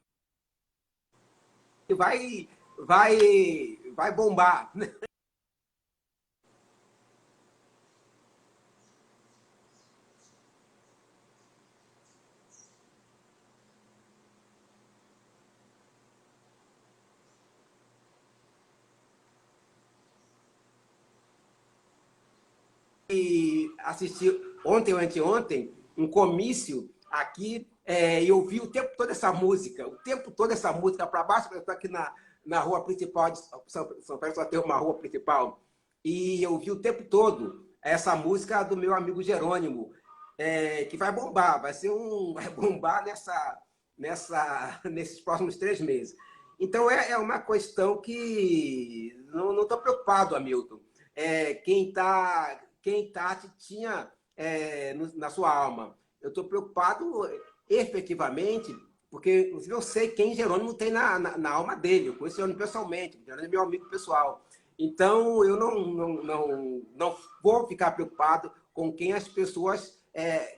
que vai bombar, né? E assisti ontem ou anteontem um comício aqui e eu vi o tempo todo essa música, para baixo, eu estou aqui na rua principal de São Paulo, só tem uma rua principal, e eu vi o tempo todo essa música do meu amigo Jerônimo, que vai bombar, vai bombar nesses próximos 3 meses. Então é uma questão que não estou preocupado, Hamilton. Quem Tati tinha na sua alma. Eu estou preocupado efetivamente, porque eu sei quem Jerônimo tem na alma dele. Eu conheço Jerônimo pessoalmente, Jerônimo é meu amigo pessoal. Então, eu não vou ficar preocupado com quem as pessoas,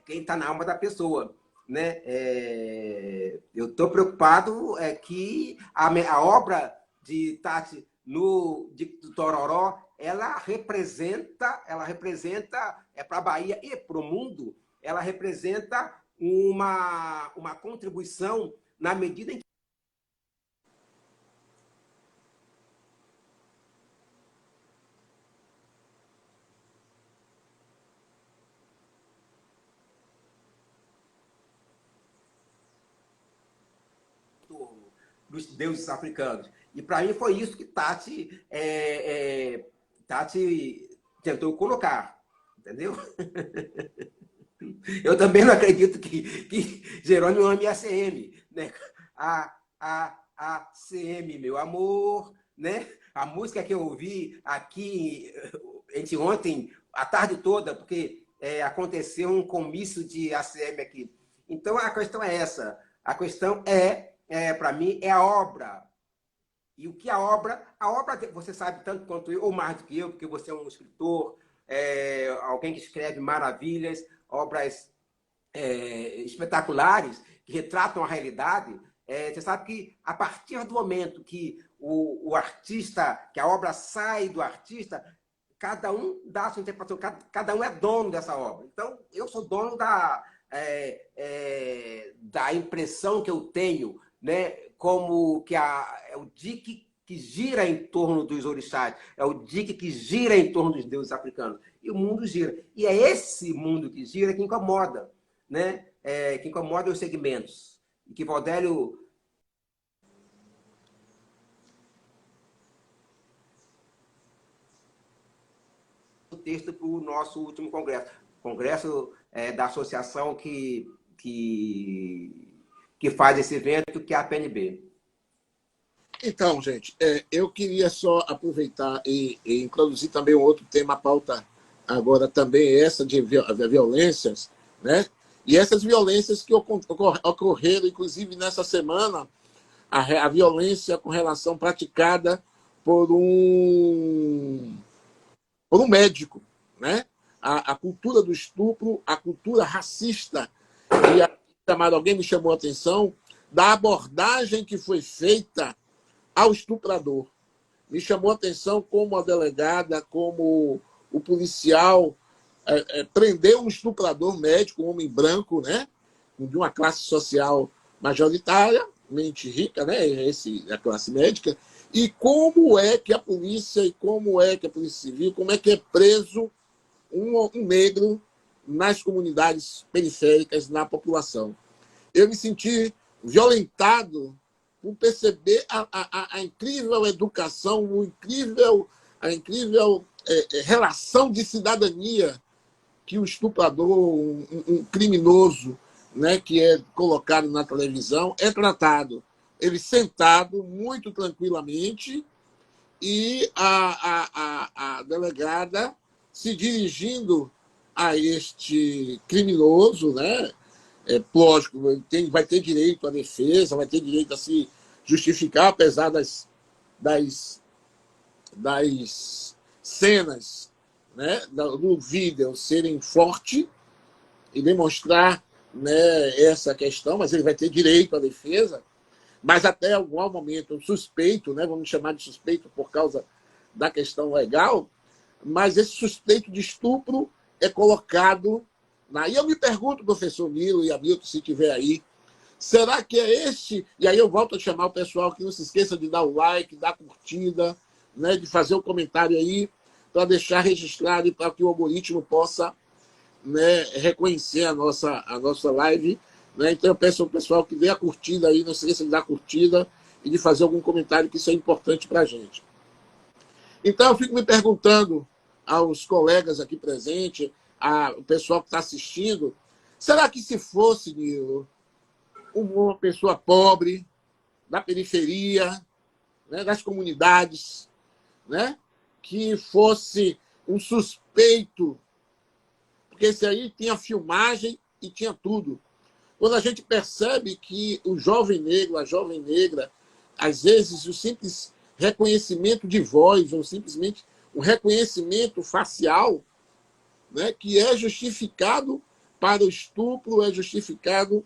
quem está na alma da pessoa. Né? Eu estou preocupado que a obra de Tati do Tororó, ela representa para a Bahia e para o mundo, ela representa uma contribuição na medida em que dos deuses africanos. E para mim foi isso que Tati tentou colocar, entendeu? Eu também não acredito que Jerônimo ame a CM, né? CM, meu amor, né? A música que eu ouvi aqui ontem, a tarde toda, porque aconteceu um comício de ACM aqui. Então, a questão é essa. A questão para mim, é a obra. E o que a obra, você sabe tanto quanto eu, ou mais do que eu, porque você é um escritor, alguém que escreve maravilhas, obras espetaculares, que retratam a realidade. Você sabe que, a partir do momento que o artista, que a obra sai do artista, cada um dá a sua interpretação, cada um é dono dessa obra. Então, eu sou dono da da impressão que eu tenho, né, como que é o dique que gira em torno dos orixás, é o dique que gira em torno dos deuses africanos. E o mundo gira. E é esse mundo que gira que incomoda, né? Que incomoda os segmentos. E que Valdélio o texto para o nosso último congresso da associação que faz esse evento, que é a PNB. Então, gente, eu queria só aproveitar e introduzir também um outro tema, a pauta agora também essa de violências, né? E essas violências que ocorreram, inclusive nessa semana, a violência com relação praticada por um médico, né? A cultura do estupro, a cultura racista, e alguém me chamou a atenção da abordagem que foi feita ao estuprador. Me chamou a atenção como a delegada, como o policial prendeu um estuprador médico, um homem branco, né? De uma classe social majoritariamente rica, né? A classe médica. E como é que a polícia, e como é que a Polícia Civil, como é que é preso um negro nas comunidades periféricas, na população. Eu me senti violentado por perceber a incrível educação, a incrível relação de cidadania que o estuprador, um criminoso, né, que é colocado na televisão, é tratado. Ele sentado muito tranquilamente e a delegada se dirigindo a este criminoso, né? Lógico, vai ter direito à defesa, vai ter direito a se justificar, apesar das cenas, né, do vídeo serem fortes e demonstrar, né, essa questão, mas ele vai ter direito à defesa, mas até algum momento suspeito, né, vamos chamar de suspeito por causa da questão legal, mas esse suspeito de estupro é colocado. E eu me pergunto, professor Nilo e Hamilton, se estiver aí, será que é este? E aí eu volto a chamar o pessoal que não se esqueça de dar o like, dar a curtida, né, de fazer o comentário aí, para deixar registrado e para que o algoritmo possa, né, reconhecer a nossa live. Né? Então eu peço ao pessoal que dê a curtida aí, não se esqueça de dar a curtida e de fazer algum comentário, que isso é importante para a gente. Então eu fico me perguntando aos colegas aqui presentes, o pessoal que está assistindo, será que se fosse, Nilo, uma pessoa pobre, da periferia, né, das comunidades, né, que fosse um suspeito, porque esse aí tinha filmagem e tinha tudo. Quando a gente percebe que o jovem negro, a jovem negra, às vezes o simples reconhecimento de voz, ou simplesmente um reconhecimento facial, né, que é justificado para o estupro, é justificado,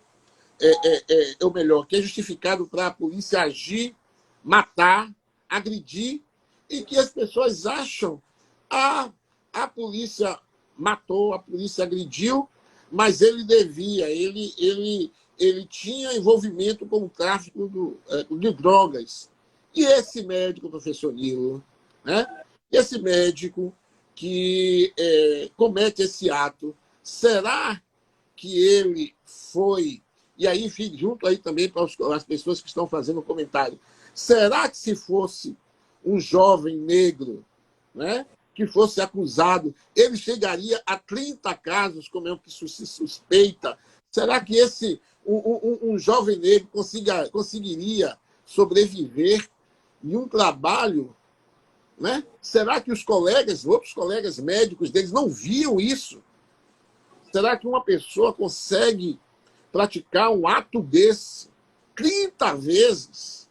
ou melhor, que é justificado para a polícia agir, matar, agredir, e que as pessoas acham a polícia matou, a polícia agrediu, mas ele devia, ele tinha envolvimento com o tráfico de drogas. E esse médico, professor Nilo, né? Esse médico que comete esse ato, será que ele foi... E aí, junto aí também para as pessoas que estão fazendo comentário, será que se fosse um jovem negro, né, que fosse acusado, ele chegaria a 30 casos, como é o que se suspeita? Será que um jovem negro conseguiria sobreviver em um trabalho? Né? Será que outros colegas médicos deles não viam isso? Será que uma pessoa consegue praticar um ato desse 30 vezes?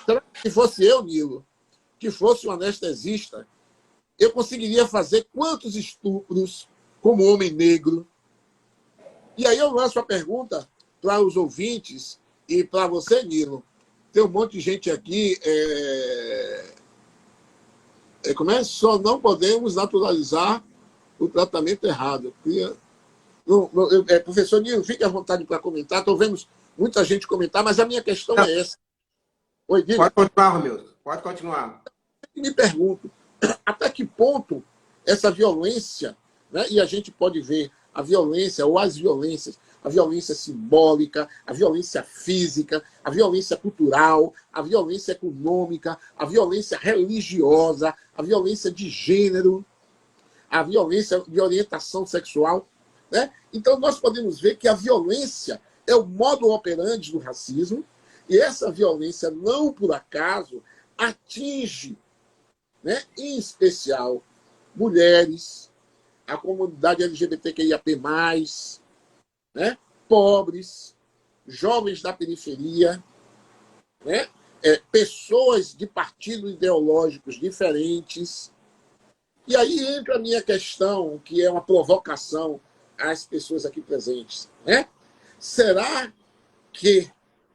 Será que se fosse eu, Nilo, que fosse um anestesista, eu conseguiria fazer quantos estupros como homem negro? E aí eu lanço a pergunta para os ouvintes e para você, Nilo. Tem um monte de gente aqui... Só não podemos naturalizar o tratamento errado. Professor Nilo, fique à vontade para comentar. Estou vendo muita gente comentar, mas a minha questão é essa. Oi, diga. Pode continuar, Romilson. Pode continuar. Eu me pergunto, até que ponto essa violência, né, e a gente pode ver a violência ou as violências, a violência simbólica, a violência física, a violência cultural, a violência econômica, a violência religiosa, a violência de gênero, a violência de orientação sexual, né? Então, nós podemos ver que a violência é o modo operandi do racismo, e essa violência, não por acaso, atinge, né, em especial, mulheres, a comunidade LGBTQIAP+, né, pobres, jovens da periferia, né, pessoas de partidos ideológicos diferentes. E aí entra a minha questão, que é uma provocação às pessoas aqui presentes, né? Será que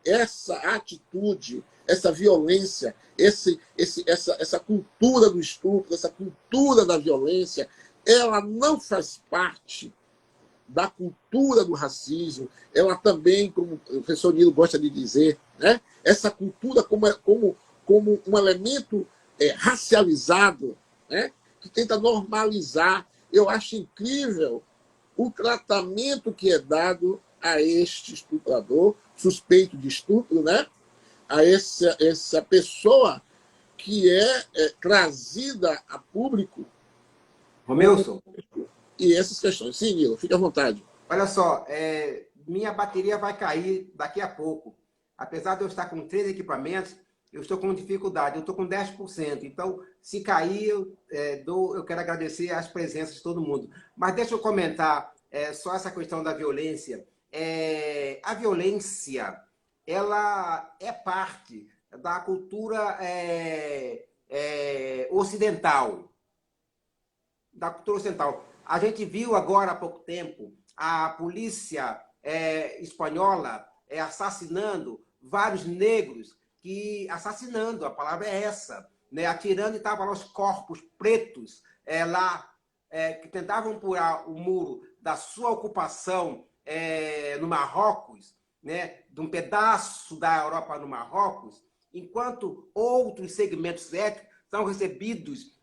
essa atitude, essa violência, essa cultura do estupro, essa cultura da violência, ela não faz parte da cultura do racismo? Ela também, como o professor Nilo gosta de dizer, né? Essa cultura como um elemento racializado, né? Que tenta normalizar. Eu acho incrível o tratamento que é dado a este estuprador, suspeito de estupro, né? A essa pessoa que é trazida a público. Romilson. E essas questões. Sim, Nilo, fique à vontade. Olha só, minha bateria vai cair daqui a pouco. Apesar de eu estar com 3 equipamentos, eu estou com dificuldade, eu estou com 10%. Então, se cair, eu quero agradecer as presenças de todo mundo. Mas deixa eu comentar só essa questão da violência. A violência, ela é parte da cultura ocidental. Da cultura ocidental. A gente viu agora há pouco tempo a polícia espanhola assassinando vários negros, assassinando, a palavra é essa, né? Atirando, e estavam lá os corpos pretos que tentavam pular o muro da sua ocupação no Marrocos, né? De um pedaço da Europa no Marrocos, enquanto outros segmentos étnicos são recebidos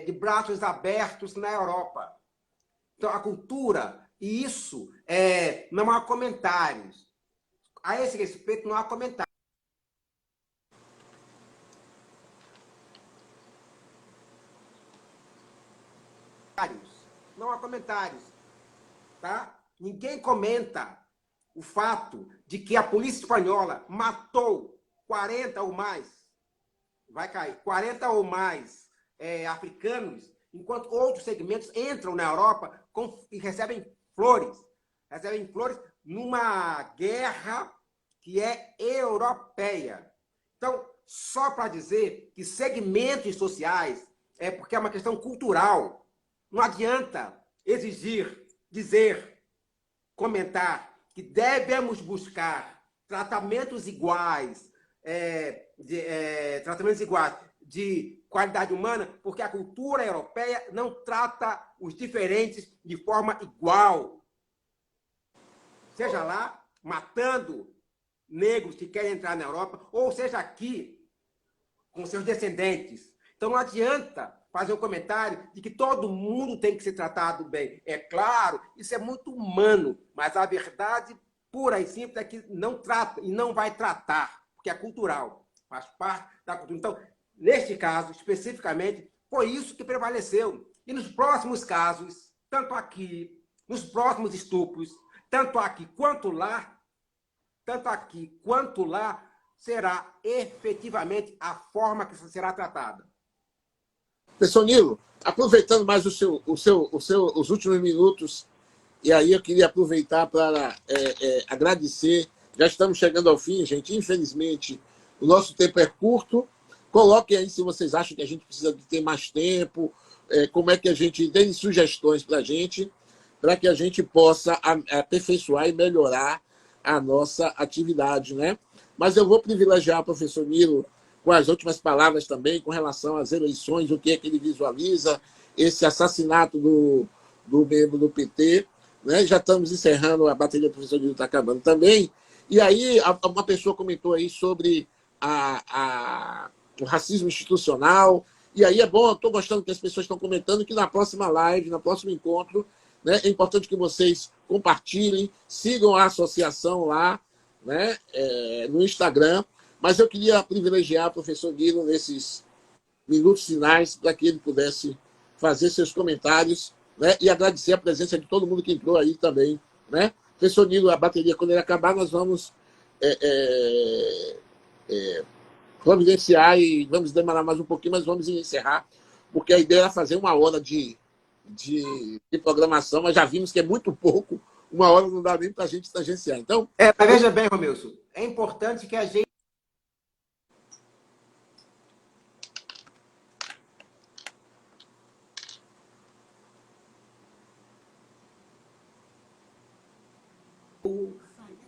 de braços abertos na Europa. Então, a cultura, e isso não há comentários. A esse respeito, não há comentários. Não há comentários. Tá? Ninguém comenta o fato de que a polícia espanhola matou 40 ou mais, vai cair, 40 ou mais africanos, enquanto outros segmentos entram na Europa e recebem flores numa guerra que é europeia. Então, só para dizer que segmentos sociais porque é uma questão cultural. Não adianta exigir, dizer, comentar que devemos buscar tratamentos iguais, de qualidade humana, porque a cultura europeia não trata os diferentes de forma igual. Seja lá, matando negros que querem entrar na Europa, ou seja aqui, com seus descendentes. Então não adianta fazer um comentário de que todo mundo tem que ser tratado bem. É claro, isso é muito humano, mas a verdade pura e simples é que não trata e não vai tratar, porque é cultural, faz parte da cultura. Então, neste caso, especificamente, foi isso que prevaleceu. E nos próximos casos, tanto aqui, nos próximos estupros, tanto aqui quanto lá, será efetivamente a forma que será tratada. Professor Nilo, aproveitando mais os últimos minutos, e aí eu queria aproveitar para agradecer. Já estamos chegando ao fim, gente. Infelizmente, o nosso tempo é curto. Coloquem aí se vocês acham que a gente precisa de ter mais tempo, como é que a gente... Deem sugestões para a gente, para que a gente possa aperfeiçoar e melhorar a nossa atividade, né? Mas eu vou privilegiar o professor Nilo com as últimas palavras também, com relação às eleições, o que é que ele visualiza, esse assassinato do membro do PT, né? Já estamos encerrando, a bateria do professor Nilo está acabando também. E aí, uma pessoa comentou aí sobre o racismo institucional. E aí é bom, estou gostando que as pessoas estão comentando que na próxima live, no próximo encontro, né, é importante que vocês compartilhem, sigam a associação lá, né, no Instagram. Mas eu queria privilegiar o professor Guido nesses minutos finais para que ele pudesse fazer seus comentários, né, e agradecer a presença de todo mundo que entrou aí também. Né? Professor Nilo, a bateria, quando ele acabar, nós vamos providenciar e vamos demorar mais um pouquinho, mas vamos encerrar, porque a ideia era fazer 1 hora de programação, mas já vimos que é muito pouco, 1 hora não dá nem para a gente tangenciar. Então, mas veja bem, Romilson, é importante que a gente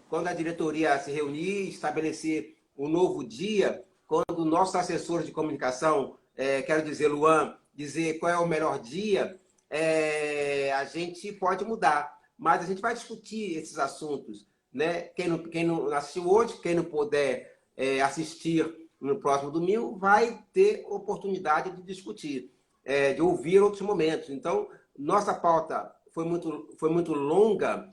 quando a diretoria se reunir, estabelecer um novo dia, quando nossos assessores de comunicação, quero dizer, Luan, dizer qual é o melhor dia, a gente pode mudar. Mas a gente vai discutir esses assuntos. Né? Quem não assistiu hoje, quem não puder assistir no próximo domingo, vai ter oportunidade de discutir, de ouvir outros momentos. Então, nossa pauta foi muito longa,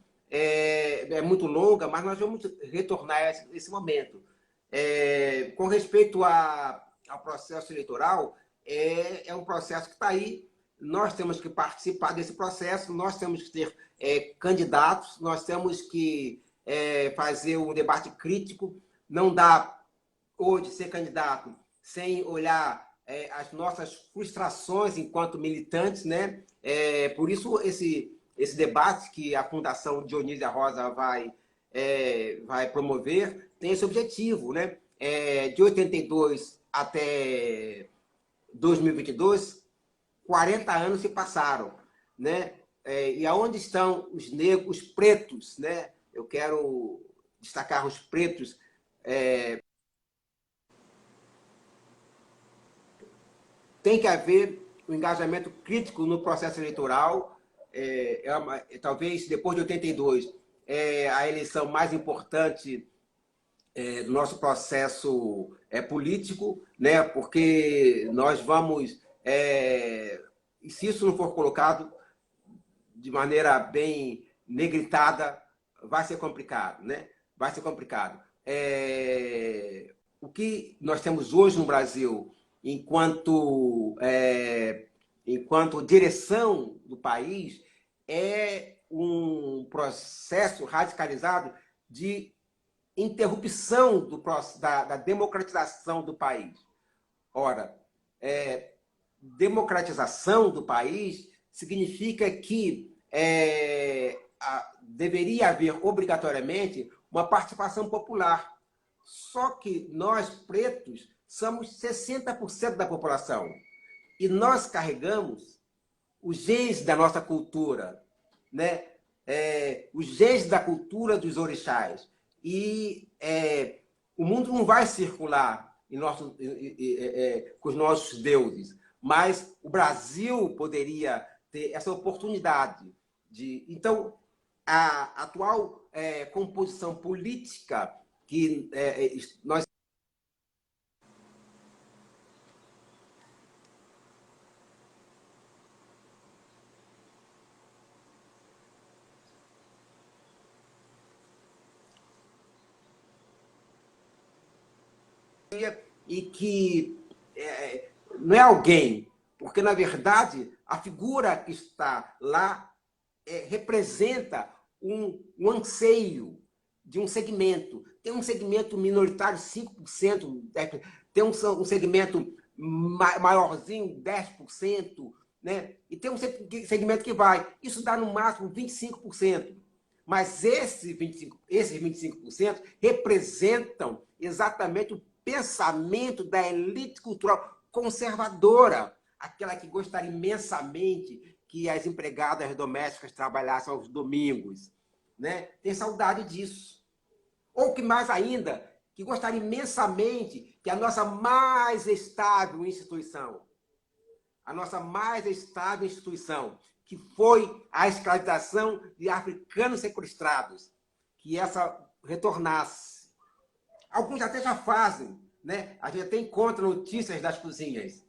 muito longa, mas nós vamos retornar a esse momento. Com respeito ao processo eleitoral, é um processo que está aí. Nós temos que participar desse processo, nós temos que ter candidatos, nós temos que fazer um debate crítico. Não dá hoje ser candidato sem olhar as nossas frustrações enquanto militantes, né? Por isso, esse debate que a Fundação Dionísia Rosa vai promover tem esse objetivo, né? De 82 até 2022, 40 anos se passaram, né? E aonde estão os negros, os pretos, né? Eu quero destacar os pretos. Tem que haver um engajamento crítico no processo eleitoral. Talvez depois de 82, a eleição mais importante do nosso processo político, né? Porque nós vamos, e se isso não for colocado de maneira bem negritada, vai ser complicado, né? Vai ser complicado. O que nós temos hoje no Brasil, enquanto direção do país, é um processo radicalizado de interrupção da democratização do país. Ora, democratização do país significa que deveria haver obrigatoriamente uma participação popular. Só que nós, pretos, somos 60% da população. E nós carregamos os genes da nossa cultura, né? Os genes da cultura dos orixás. E o mundo não vai circular com os nossos deuses, mas o Brasil poderia ter essa oportunidade. Então, a atual composição política que nós e que não é alguém, porque, na verdade, a figura que está lá representa um anseio de um segmento. Tem um segmento minoritário, 5%, tem um segmento maiorzinho, 10%, né? E tem um segmento que vai. Isso dá, no máximo, 25%. Mas esses 25% representam exatamente o pensamento da elite cultural conservadora, aquela que gostaria imensamente que as empregadas domésticas trabalhassem aos domingos, né? Tem saudade disso. Ou que mais ainda, que gostaria imensamente que a nossa mais estável instituição, a nossa mais estável instituição, que foi a escravização de africanos sequestrados, que essa retornasse. Alguns até já fazem, né? A gente até encontra notícias das cozinhas.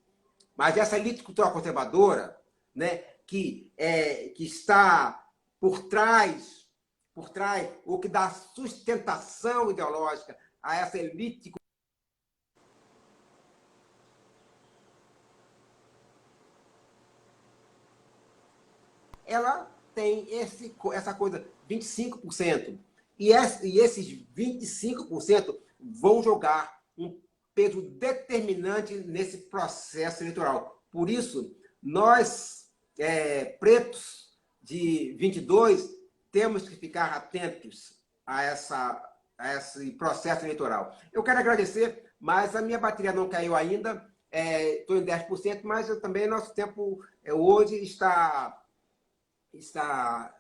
Mas essa elite cultural conservadora, né, que está por trás, o que dá sustentação ideológica a essa elite, ela tem essa coisa, 25%. E esses 25% vão jogar um peso determinante nesse processo eleitoral. Por isso, nós, pretos de 22, temos que ficar atentos a esse processo eleitoral. Eu quero agradecer, mas a minha bateria não caiu ainda, estou em 10%, mas também nosso tempo hoje está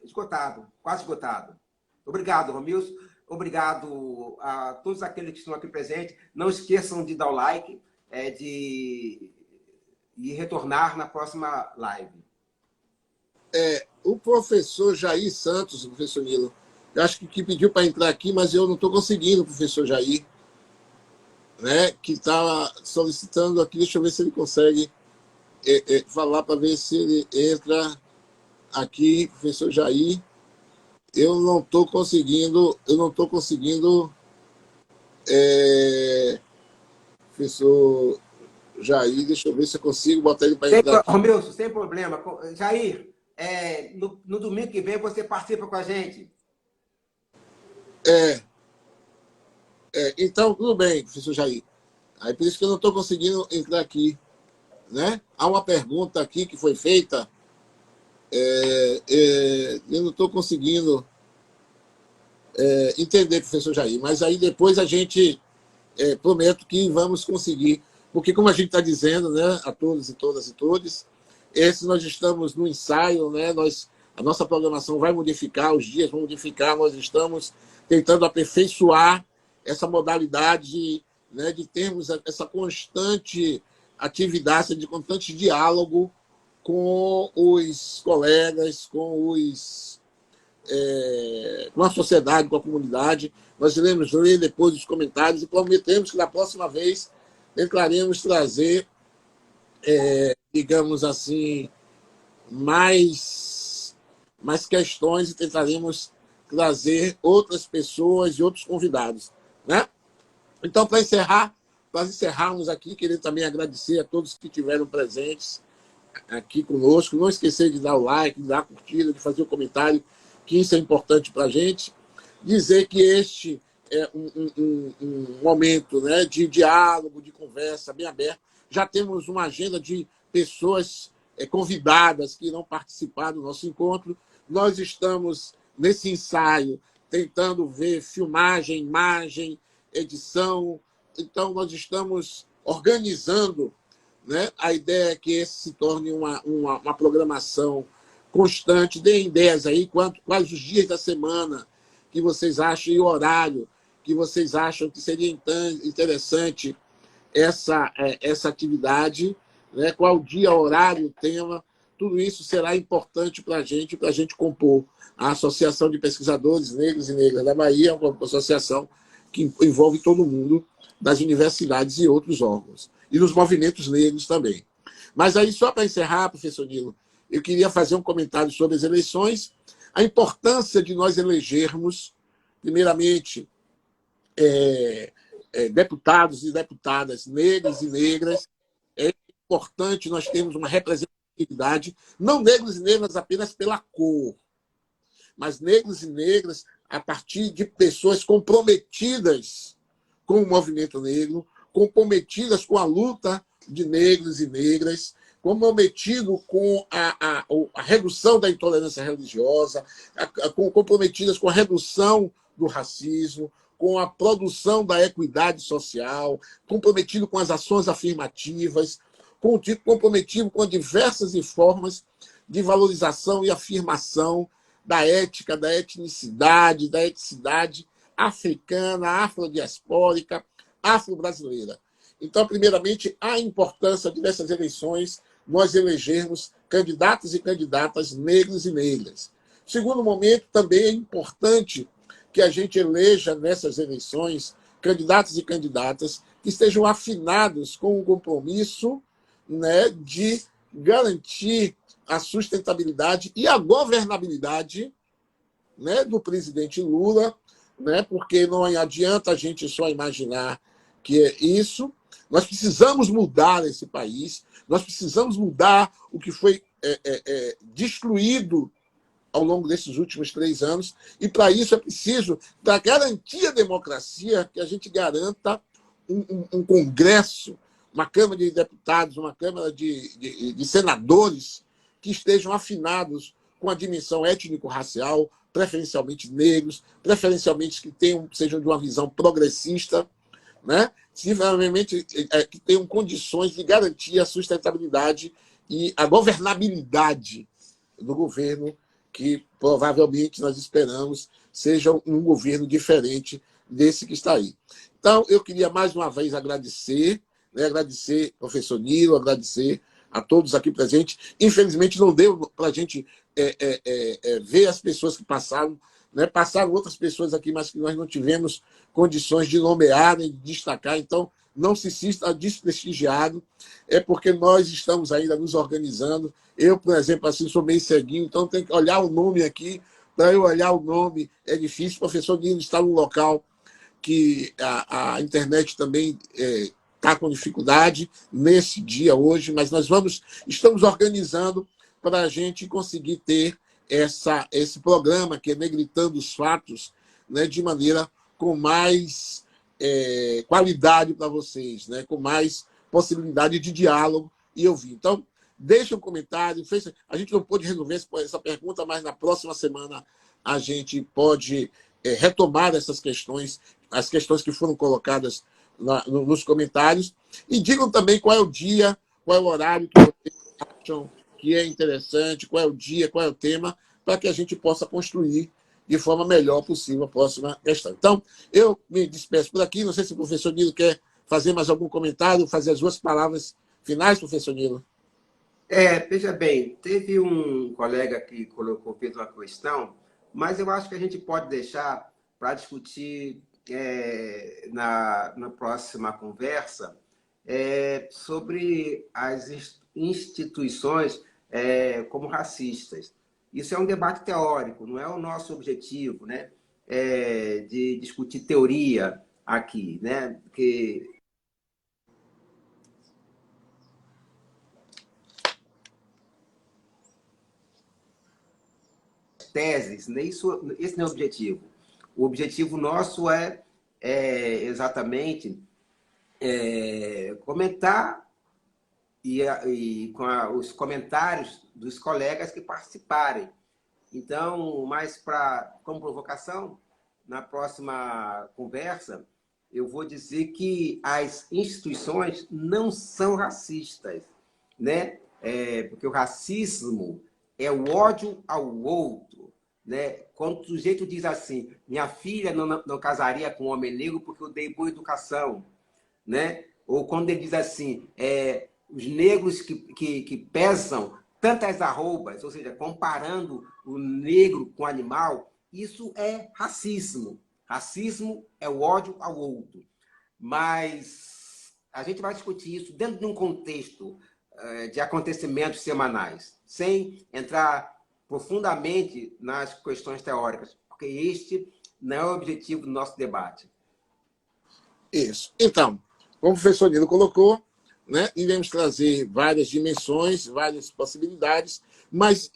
esgotado, quase esgotado. Obrigado, Romilson. Obrigado a todos aqueles que estão aqui presentes. Não esqueçam de dar o like, de retornar na próxima live. O professor Jair Santos, professor Nilo, eu acho que pediu para entrar aqui, mas eu não estou conseguindo, professor Jair, né, que estava solicitando aqui. Deixa eu ver se ele consegue falar para ver se ele entra aqui, professor Jair. Eu não estou conseguindo, professor Jair, deixa eu ver se eu consigo botar ele para entrar aqui. Romilson, sem problema. Jair, no domingo que vem você participa com a gente. Então, tudo bem, professor Jair. Aí, por isso que eu não estou conseguindo entrar aqui, né? Há uma pergunta aqui que foi feita. Eu não estou conseguindo entender, professor Jair, mas aí depois a gente prometo que vamos conseguir, porque como a gente está dizendo, né, a todos e todas e todos, nós estamos no ensaio, né, a nossa programação vai modificar, os dias vão modificar, nós estamos tentando aperfeiçoar essa modalidade, né, de termos essa constante atividade, de constante diálogo com os colegas, com a sociedade, com a comunidade. Nós iremos ler depois os comentários e prometemos que na próxima vez tentaremos trazer, digamos assim, mais questões e tentaremos trazer outras pessoas e outros convidados, né? Então, para encerrarmos aqui, queria também agradecer a todos que estiveram presentes aqui conosco. Não esquecer de dar o like, de dar a curtida, de fazer o comentário, que isso é importante para a gente. Dizer que este é um momento, né, de diálogo, de conversa bem aberto. Já temos uma agenda de pessoas convidadas que irão participar do nosso encontro. Nós estamos nesse ensaio tentando ver filmagem, imagem, edição. Então, nós estamos organizando, né? A ideia é que esse se torne uma programação constante. Deem ideias aí, quais os dias da semana que vocês acham e o horário que vocês acham que seria interessante essa atividade, né? Qual dia, horário, tema. Tudo isso será importante para a gente compor a Associação de Pesquisadores Negros e Negras da Bahia, uma associação que envolve todo mundo, das universidades e outros órgãos, e nos movimentos negros também. Mas aí, só para encerrar, professor Nilo, eu queria fazer um comentário sobre as eleições, a importância de nós elegermos, primeiramente, deputados e deputadas negros e negras. É importante nós termos uma representatividade, não negros e negras apenas pela cor, mas negros e negras a partir de pessoas comprometidas com o movimento negro, comprometidas com a luta de negros e negras, comprometido com a redução da intolerância religiosa, comprometidas com a redução do racismo, com a produção da equidade social, comprometido com as ações afirmativas, comprometido com diversas formas de valorização e afirmação da ética, da etnicidade, da etnicidade africana, afrodiaspórica, afro-brasileira. Então, primeiramente, a importância dessas eleições nós elegermos candidatos e candidatas negros e negras. Segundo momento, também é importante que a gente eleja nessas eleições candidatos e candidatas que estejam afinados com o compromisso, né, de garantir a sustentabilidade e a governabilidade, né, do presidente Lula, né, porque não adianta a gente só imaginar que é isso. Nós precisamos mudar esse país, nós precisamos mudar o que foi destruído ao longo desses últimos 3 anos, e para isso é preciso, para garantir a democracia, que a gente garanta um Congresso, uma Câmara de Deputados, uma Câmara de Senadores que estejam afinados com a dimensão étnico-racial, preferencialmente negros, preferencialmente que sejam de uma visão progressista, né? Sinceramente, que tenham condições de garantir a sustentabilidade e a governabilidade do governo, que provavelmente nós esperamos seja um governo diferente desse que está aí. Então, eu queria mais uma vez agradecer, né? Agradecer ao professor Nilo, agradecer a todos aqui presentes. Infelizmente, não deu para a gente ver as pessoas que passaram, né? Passaram outras pessoas aqui, mas que nós não tivemos condições de nomear, nem de destacar. Então, não se sinta desprestigiado, é porque nós estamos ainda nos organizando. Eu, por exemplo, assim, sou meio ceguinho, então tenho que olhar o nome aqui. Para eu olhar o nome é difícil. O professor Nilo está num local que a internet também está com dificuldade nesse dia hoje, mas nós estamos organizando para a gente conseguir ter esse programa que é Negritando os Fatos, né, de maneira com mais qualidade para vocês, né, com mais possibilidade de diálogo e ouvir. Então, deixe um comentário. A gente não pôde resolver essa pergunta, mas na próxima semana a gente pode retomar essas questões, as questões que foram colocadas nos comentários. E digam também qual é o dia, qual é o horário que vocês acham que é interessante, qual é o dia, qual é o tema, para que a gente possa construir de forma melhor possível a próxima questão. Então, eu me despeço por aqui. Não sei se o professor Nilo quer fazer mais algum comentário, fazer as 2 palavras finais, professor Nilo. Veja bem, teve um colega que fez uma questão, mas eu acho que a gente pode deixar para discutir na próxima conversa sobre as instituições como racistas. Isso é um debate teórico, não é o nosso objetivo, né? De discutir teoria aqui, né? Porque teses, né? Esse não é o objetivo. O objetivo nosso é exatamente comentar e com os comentários dos colegas que participarem. Então, mais como provocação, na próxima conversa, eu vou dizer que as instituições não são racistas, né? Porque o racismo é o ódio ao outro, né? Quando o sujeito diz assim, minha filha não casaria com um homem negro porque eu dei boa educação, né? Ou quando ele diz assim, os negros que pesam tantas arrobas, ou seja, comparando o negro com o animal, isso é racismo. Racismo é o ódio ao outro. Mas a gente vai discutir isso dentro de um contexto de acontecimentos semanais, sem entrar profundamente nas questões teóricas, porque este não é o objetivo do nosso debate. Isso. Então, como o professor Nilo colocou, né, iremos trazer várias dimensões, várias possibilidades, mas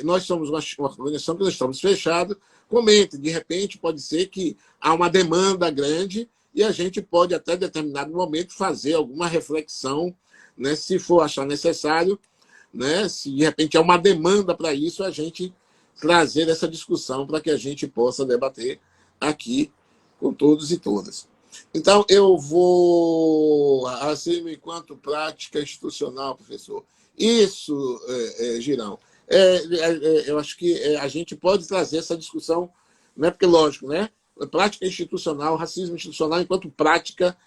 nós somos uma organização que nós estamos fechados. Comente, de repente, pode ser que há uma demanda grande e a gente pode, até em determinado momento, fazer alguma reflexão, né, se for achar necessário, né, se de repente há uma demanda para isso, a gente trazer essa discussão para que a gente possa debater aqui com todos e todas. Então, eu vou, assim, enquanto prática institucional, professor. Isso, Girão. Eu acho que a gente pode trazer essa discussão, né? Porque, lógico, né? Prática institucional, racismo institucional, enquanto prática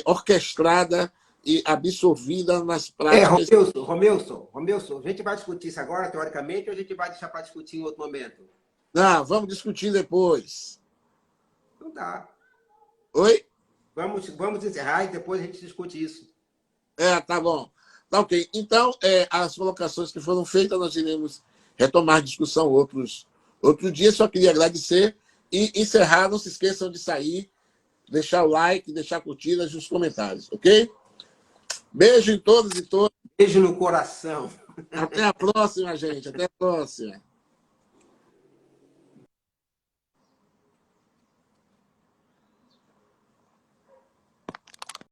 orquestrada e absorvida nas práticas. Romilson, a gente vai discutir isso agora, teoricamente, ou a gente vai deixar para discutir em outro momento? Não, vamos discutir depois. Não dá. Oi? Vamos encerrar e depois a gente discute isso. Tá bom. Tá ok. Então, as colocações que foram feitas, nós iremos retomar a discussão outro dia. Só queria agradecer e encerrar. Não se esqueçam de sair, deixar o like, deixar curtidas e os comentários, ok? Beijo em todos e todas. Beijo no coração. Até a próxima, gente. Até a próxima.